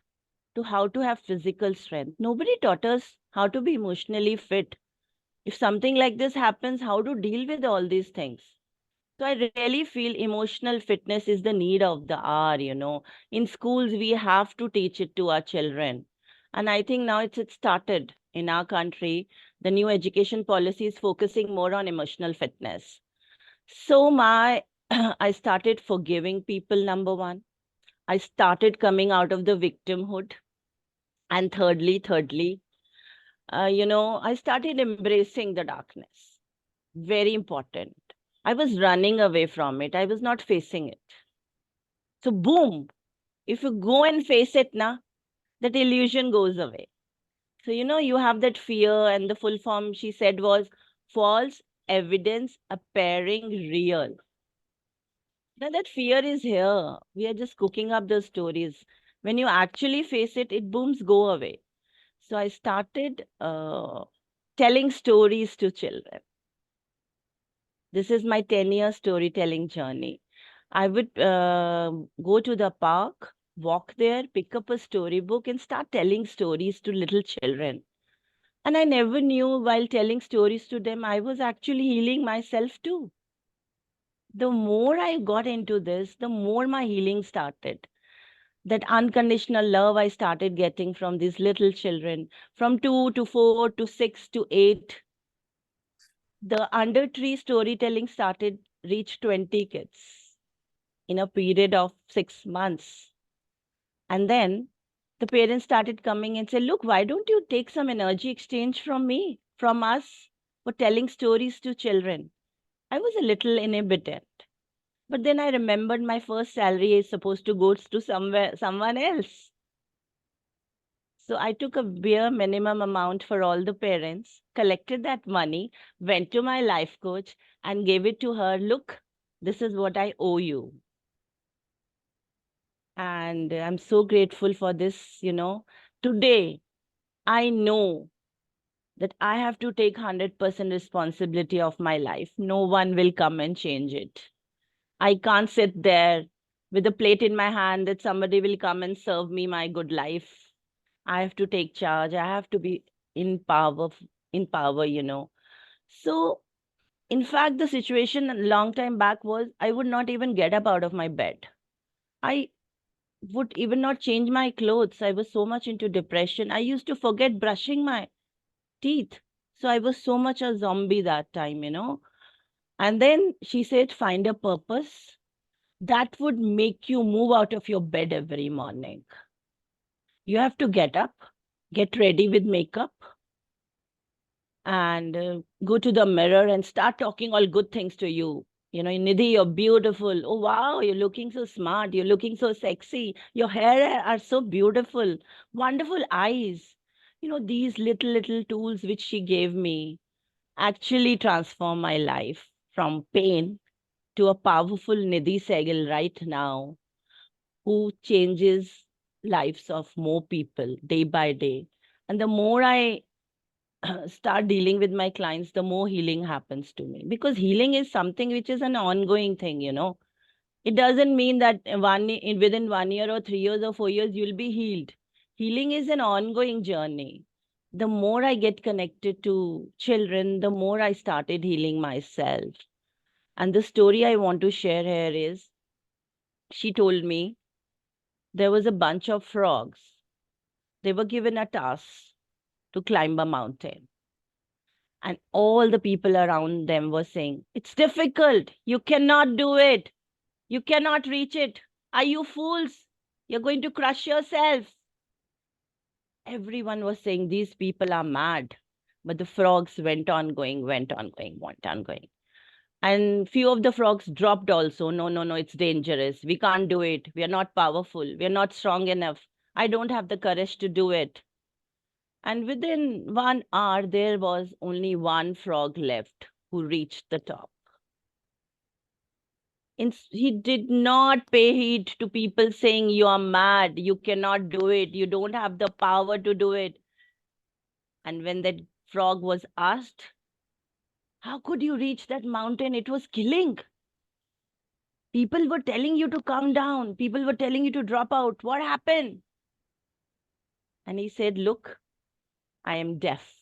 to how to have physical strength. Nobody taught us how to be emotionally fit. If something like this happens, how to deal with all these things. So I really feel emotional fitness is the need of the hour, In schools, we have to teach it to our children. And I think now it's started in our country. The new education policy is focusing more on emotional fitness. So I started forgiving people, number 1. I started coming out of the victimhood. And thirdly, I started embracing the darkness. Very important. I was running away from it. I was not facing it. So boom, if you go and face it, that illusion goes away. So, you have that fear, and the full form she said was false evidence appearing real. Now that fear is here. We are just cooking up the stories. When you actually face it, it booms go away. So I started telling stories to children. This is my 10-year storytelling journey. I would go to the park, walk there, pick up a storybook and start telling stories to little children. And I never knew while telling stories to them, I was actually healing myself too. The more I got into this, the more my healing started. That unconditional love I started getting from these little children, from 2 to 4 to 6 to 8. The under tree storytelling started reach 20 kids in a period of 6 months. And then the parents started coming and said, look, why don't you take some energy exchange from me, from us, for telling stories to children? I was a little inhibited. But then I remembered my first salary is supposed to go to someone else. So I took a bare minimum amount for all the parents, collected that money, went to my life coach and gave it to her. Look, this is what I owe you. And I'm so grateful for this, Today, I know that I have to take 100% responsibility of my life. No one will come and change it. I can't sit there with a plate in my hand that somebody will come and serve me my good life. I have to take charge. I have to be in power, So, in fact, the situation a long time back was I would not even get up out of my bed. I would even not change my clothes. I was so much into depression. I used to forget brushing my teeth. So I was so much a zombie that time, And then she said, find a purpose that would make you move out of your bed every morning. You have to get up, get ready with makeup, and go to the mirror and start talking all good things to you. Nidhi, you're beautiful. Oh, wow, you're looking so smart. You're looking so sexy. Your hair are so beautiful. Wonderful eyes. These little tools which she gave me actually transform my life from pain to a powerful Nidhi Sehgail right now, who changes lives of more people day by day. And the more I start dealing with my clients, the more healing happens to me. Because healing is something which is an ongoing thing, It doesn't mean that within 1 year or 3 years or 4 years, you'll be healed. Healing is an ongoing journey. The more I get connected to children, the more I started healing myself. And the story I want to share here is, she told me there was a bunch of frogs. They were given a task to climb a mountain. And all the people around them were saying, it's difficult. You cannot do it. You cannot reach it. Are you fools? You're going to crush yourself. Everyone was saying these people are mad. But the frogs went on going. And few of the frogs dropped also. No, it's dangerous. We can't do it. We are not powerful. We are not strong enough. I don't have the courage to do it. And within 1 hour, there was only one frog left who reached the top. He did not pay heed to people saying, you are mad, you cannot do it, you don't have the power to do it. And when that frog was asked, how could you reach that mountain? It was killing. People were telling you to come down. People were telling you to drop out. What happened? And he said, look, I am deaf.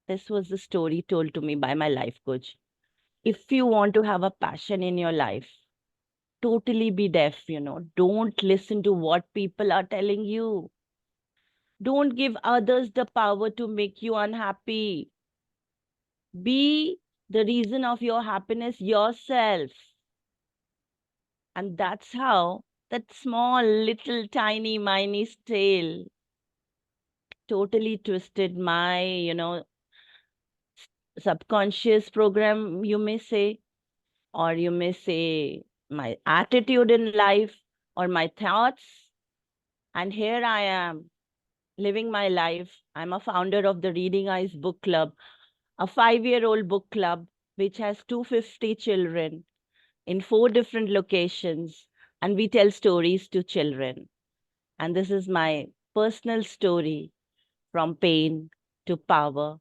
This was the story told to me by my life coach. If you want to have a passion in your life, totally be deaf, Don't listen to what people are telling you. Don't give others the power to make you unhappy. Be the reason of your happiness yourself. And that's how that small, little, tiny, miny tail totally twisted my, subconscious program, you may say, or you may say my attitude in life or my thoughts. And here I am living my life. I'm a founder of the Reading Eyes Book Club, a 5-year-old book club which has 250 children in 4 different locations, and we tell stories to children. And this is my personal story from pain to power.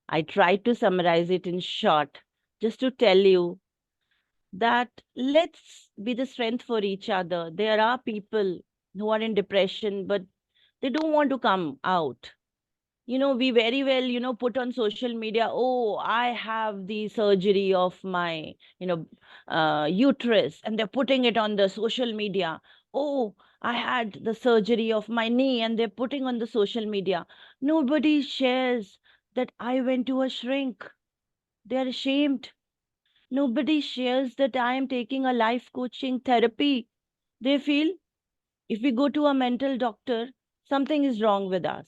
I tried to summarize it in short, just to tell you that let's be the strength for each other. There are people who are in depression, but They don't want to come out. We very well, put on social media, oh, I have the surgery of my, uterus, and they're putting it on the social media. Oh, I had the surgery of my knee, and they're putting on the social media. Nobody shares that I went to a shrink. They're ashamed. Nobody shares that I am taking a life coaching therapy. They feel if we go to a mental doctor, something is wrong with us.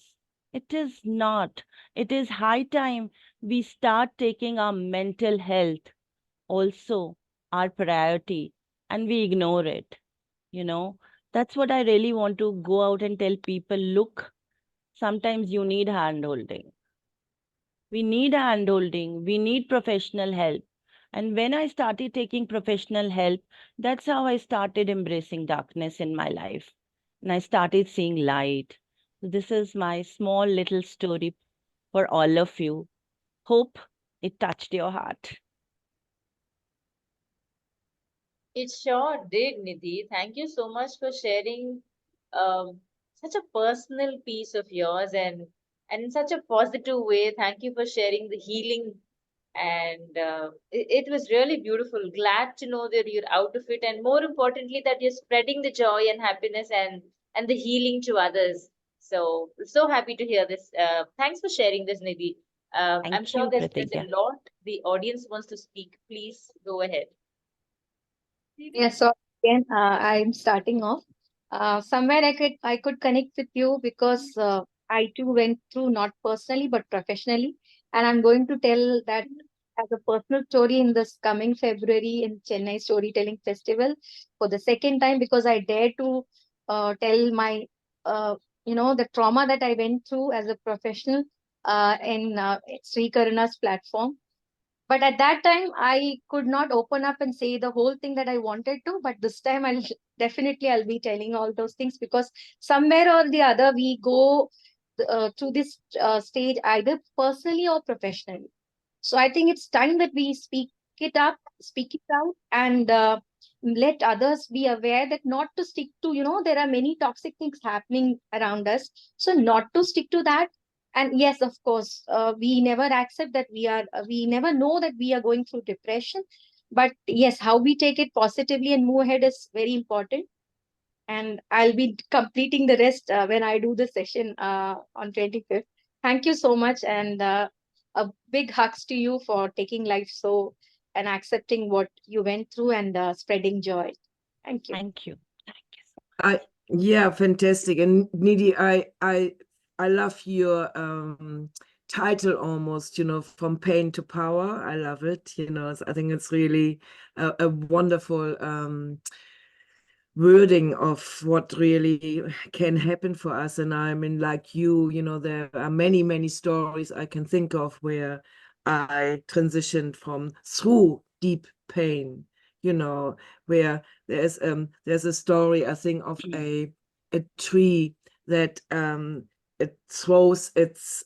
It is not. It is high time we start taking our mental health also our priority and we ignore it. That's what I really want to go out and tell people. Look, sometimes you need hand holding. We need hand holding. We need professional help. And when I started taking professional help, that's how I started embracing darkness in my life. And I started seeing light. This is my small little story for all of you. Hope it touched your heart. It sure did, Nidhi. Thank you so much for sharing such a personal piece of yours and in such a positive way. Thank you for sharing the healing, and it was really beautiful. Glad to know that you're out of it, and more importantly, that you're spreading the joy and happiness and the healing to others. So happy to hear this. Thanks for sharing this, Nidhi. I'm Thank sure you, there's a Pratigya. lot the audience wants to speak. Please go ahead. Yes, so again, I'm starting off. Somewhere I could connect with you because I too went through not personally but professionally, and I'm going to tell that as a personal story in this coming February in Chennai Storytelling Festival for the second time because I dare to tell my the trauma that I went through as a professional in Sri Karuna's platform. But at that time I could not open up and say the whole thing that I wanted to, but this time I'll be telling all those things because somewhere or the other we go through this stage either personally or professionally. So I think it's time that we speak it out, and let others be aware that not to stick to, there are many toxic things happening around us. So not to stick to that. And yes, of course, we never accept that we never know that we are going through depression. But yes, how we take it positively and move ahead is very important. And I'll be completing the rest when I do the session on 25th. Thank you so much, and a big hugs to you for taking life so and accepting what you went through and spreading joy. Thank you. Thank you. Yeah, fantastic. And Nidhi, I love your title almost, from pain to power. I love it. I think it's really a wonderful wording of what really can happen for us. And I mean, like you, there are many, many stories I can think of where I transitioned through deep pain, where there's a story, I think, of a tree that it throws its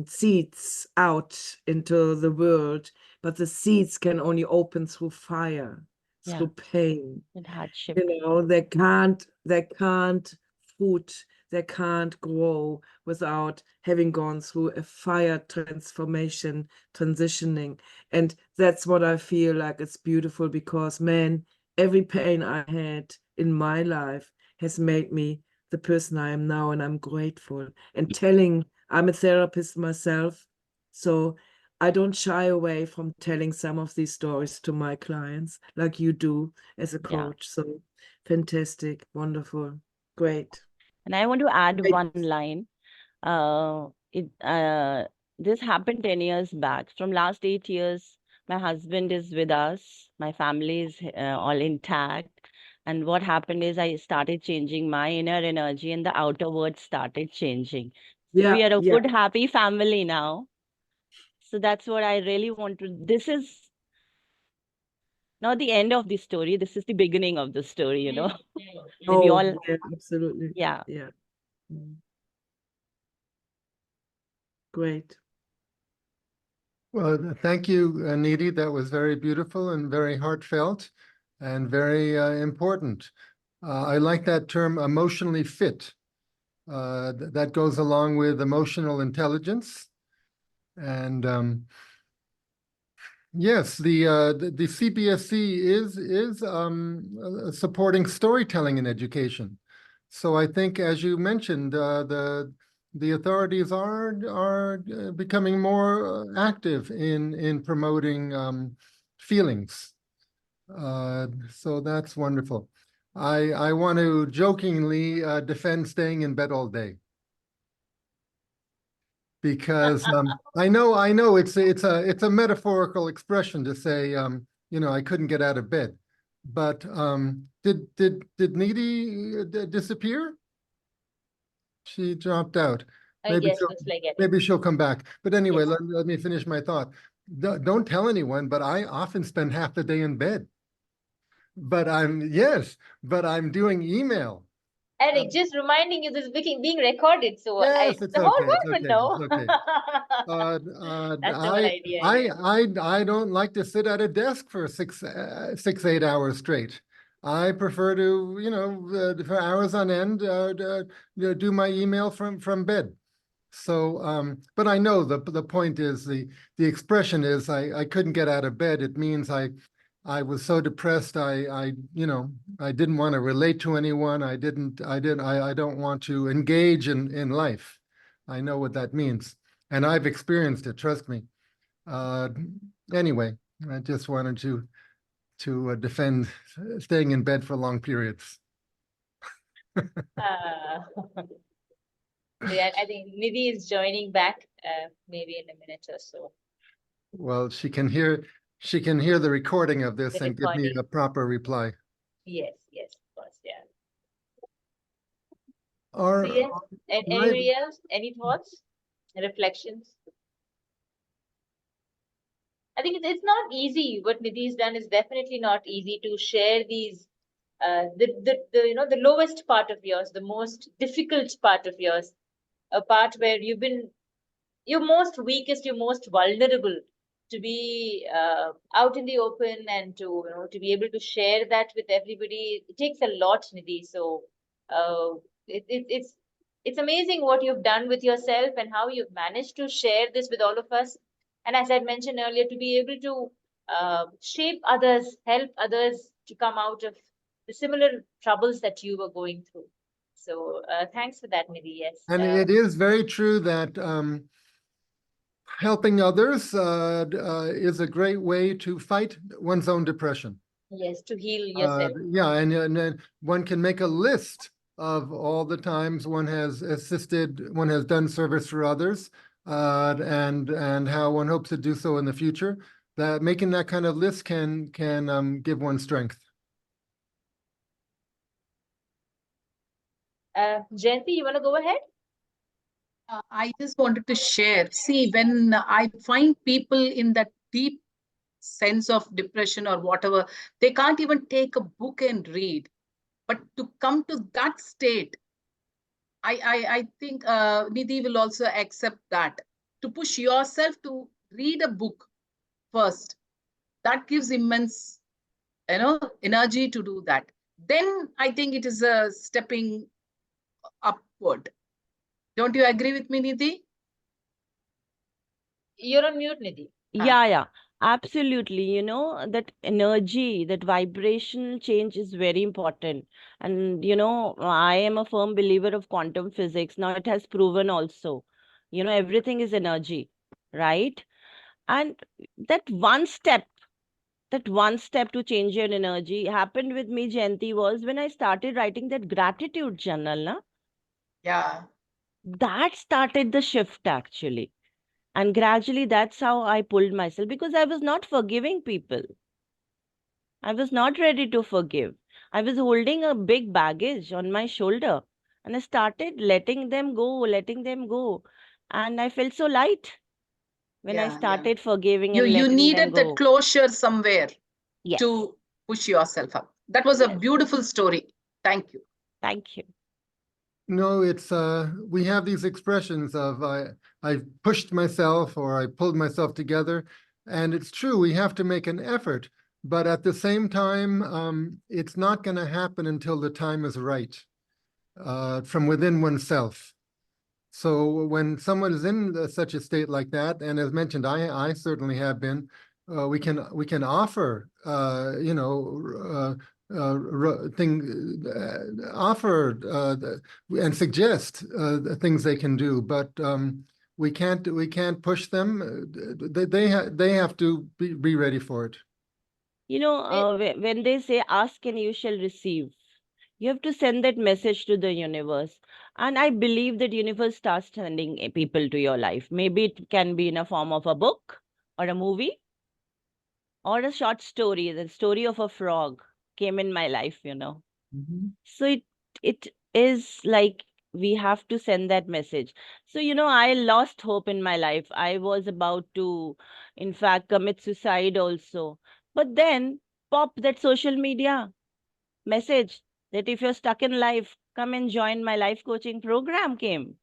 seeds out into the world, but the seeds can only open through fire, through pain. And hardship. They can't fruit, they can't grow without having gone through a fire transformation, transitioning. And that's what I feel like. It's beautiful because, man, every pain I had in my life has made me the person I am now, and I'm grateful. And I'm a therapist myself, so I don't shy away from telling some of these stories to my clients like you do as a coach. So fantastic, wonderful, great. And I want to add Great. one line. This happened 10 years back. From last 8 years, my husband is with us. My family is all intact. And what happened is I started changing my inner energy and the outer world started changing. So we are a good, happy family now. So that's what I really want to. This is not the end of the story. This is the beginning of the story, That we all, yeah, absolutely. yeah. Yeah. Great. Well, thank you, Nidhi. That was very beautiful and very heartfelt and very important. I like that term, emotionally fit. That goes along with emotional intelligence. And yes, the CBSC is supporting storytelling in education. So I think, as you mentioned, the authorities are becoming more active in promoting feelings. So that's wonderful. I want to jokingly defend staying in bed all day, because I know it's a metaphorical expression to say I couldn't get out of bed, but did Nidhi disappear? She dropped out. I guess looks like it. Maybe she'll come back. But anyway, let me finish my thought. Don't tell anyone, but I often spend half the day in bed. But I'm doing email. Eric, just reminding you, this is being recorded, so Yes, it's the whole okay. world It's will okay. know. It's okay. That's the whole idea. Yeah. I don't like to sit at a desk for 8 hours straight. I prefer to, for hours on end, do my email from bed. So, but I know the point is the expression is I couldn't get out of bed. It means I was so depressed. I didn't want to relate to anyone. I don't want to engage in life. I know what that means, and I've experienced it. Trust me. Anyway, I just wanted to defend staying in bed for long periods. Yeah, I think Nidhi is joining back, maybe in a minute or so. Well, she can hear the recording of this The and give me recording. a proper reply. Yes, of course, yeah. Or So yes, and anybody else? Any thoughts, reflections? I think it's not easy. What Nidhi's done is definitely not easy to share these, the lowest part of yours, the most difficult part of yours, a part where you've been your most weakest, your most vulnerable, to be out in the open and to be able to share that with everybody. It takes a lot, Nidhi. So it's amazing what you've done with yourself and how you've managed to share this with all of us. And as I mentioned earlier, to be able to shape others, help others to come out of the similar troubles that you were going through. So thanks for that, Nidhi. Yes. And it is very true that helping others is a great way to fight one's own depression. Yes, to heal yourself. Yeah, and one can make a list of all the times one has assisted, one has done service for others, and how one hopes to do so in the future. That making that kind of list can give one strength. Jayanti, you want to go ahead? I just wanted to share. See, when I find people in that deep sense of depression or whatever, they can't even take a book and read. But to come to that state, I think Nidhi will also accept that. To push yourself to read a book first, that gives immense, energy to do that. Then I think it is a stepping upward. Don't you agree with me, Nidhi? You're on mute, Nidhi. Yeah, absolutely. That energy, that vibrational change is very important. And, I am a firm believer of quantum physics. Now it has proven also, everything is energy, right? And that one step to change your energy happened with me, Jayanti, was when I started writing that gratitude journal. Na? Yeah. That started the shift actually. And gradually, that's how I pulled myself, because I was not forgiving people. I was not ready to forgive. I was holding a big baggage on my shoulder. And I started letting them go. And I felt so light when I started forgiving and You letting needed them go. that closure somewhere Yes. to push yourself up. That was a beautiful story. Thank you. Thank you. No, it's we have these expressions of I pushed myself or I pulled myself together, and it's true, we have to make an effort, but at the same time, it's not going to happen until the time is right. from within oneself. So when someone is in such a state like that, and as mentioned, I certainly have been, we can offer, offer and suggest things they can do, but we can't push them. They have to be ready for it. You know, when they say ask and you shall receive, you have to send that message to the universe. And I believe that universe starts sending people to your life. Maybe it can be in a form of a book or a movie or a short story. The story of a frog came in my life, you know. So it is like we have to send that message. So, you know, I lost hope in my life. I was about to, in fact, commit suicide also. But then pop that social media message that if you're stuck in life, come and join my life coaching program came.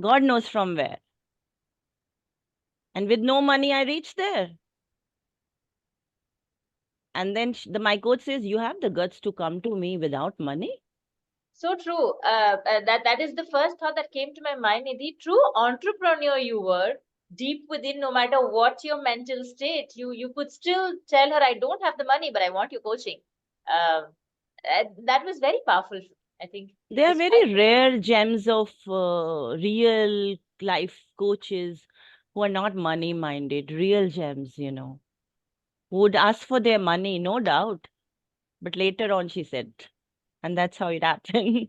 God knows from where. And with no money, I reached there. And then my coach says, you have the guts to come to me without money. So true. That is the first thought that came to my mind, Nidhi. True entrepreneur you were, deep within, no matter what your mental state, you could still tell her, I don't have the money, but I want your coaching. That was very powerful, I think. They are very rare gems of real life coaches who are not money minded, real gems, you know, who would ask for their money, no doubt. But later on, she said, and that's how it happened.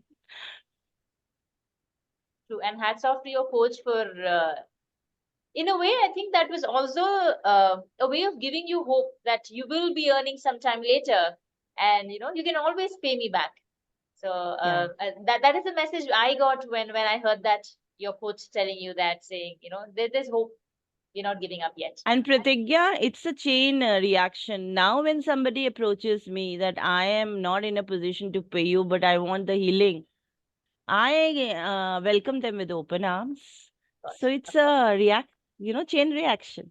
True. And hats off to your coach for, in a way, I think that was also a way of giving you hope that you will be earning sometime later, and you know you can always pay me back. So that is the message I got when I heard that your coach telling you that, saying, you know, there's hope. You're not giving up yet. And Pratigya, it's a chain reaction. Now, when somebody approaches me that I am not in a position to pay you, but I want the healing, I welcome them with open arms. So it's a chain reaction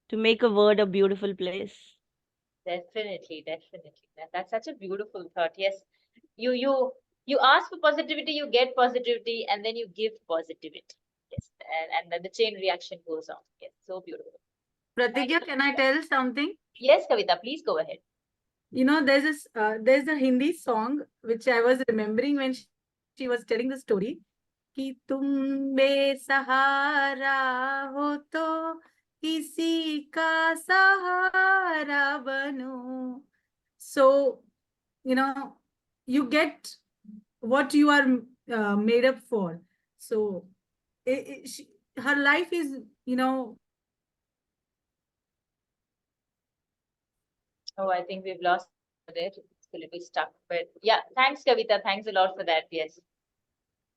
to make a world a beautiful place. Definitely. That's such a beautiful thought. Yes, you ask for positivity, you get positivity, and then you give positivity. Yes, and then the chain reaction goes on. Yes, so beautiful. Pratigya, can I tell something? Yes, Kavita, please go ahead. You know, there's a Hindi song which I was remembering when she was telling the story. कि तुम बेसहारा हो तो किसी का सहारा बनो. So, you know, you get what you are made up for. So, her life is, you know. Oh, I think we've lost it. It's a little stuck, but yeah, thanks, Kavita. Thanks a lot for that. Yes.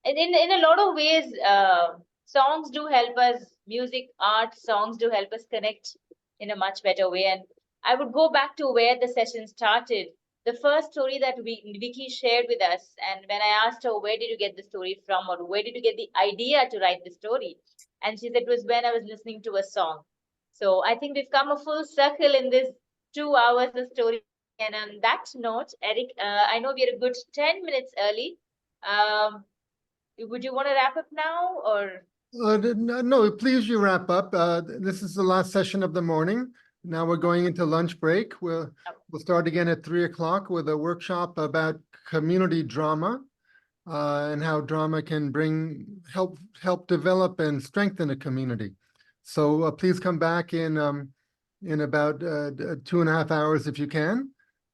And in a lot of ways, songs do help us, music, art, songs do help us connect in a much better way. And I would go back to where the session started. The first story that Vicky shared with us, and when I asked her, where did you get the story from, or where did you get the idea to write the story? And she said it was when I was listening to a song. So I think we've come a full circle in this 2 hours of story. And on that note, Eric, I know we're a good 10 minutes early. Would you want to wrap up now, or? No, please you wrap up. This is the last session of the morning. Now we're going into lunch break. We'll start again at 3 o'clock with a workshop about community drama and how drama can help develop and strengthen a community. So please come back in about 2.5 hours if you can.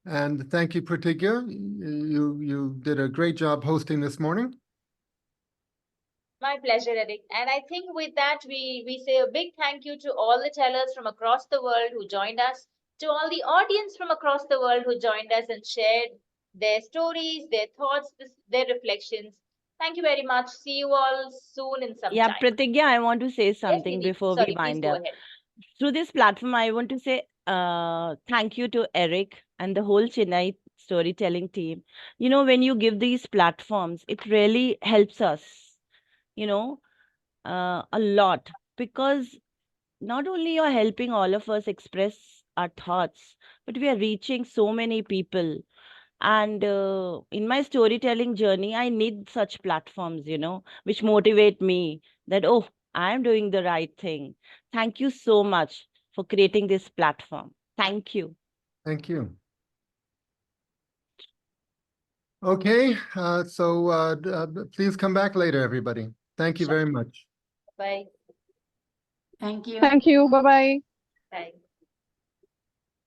And thank you, Pratigya. You did a great job hosting this morning. My pleasure, Eric. And I think with that, we say a big thank you to all the tellers from across the world who joined us, to all the audience from across the world who joined us and shared their stories, their thoughts, their reflections. Thank you very much. See you all soon in some time. Pratigya, I want to say something before we wind up. Through this platform, I want to say thank you to Eric and the whole Chennai storytelling team. You know, when you give these platforms, it really helps us, you know, a lot, because not only you're helping all of us express our thoughts, but we are reaching so many people. And in my storytelling journey, I need such platforms, which motivate me that, oh, I am doing the right thing. Thank you so much for creating this platform. Thank you. Thank you. Okay, so please come back later, everybody. Thank you very much. Bye. Thank you. Thank you. Bye-bye. Bye.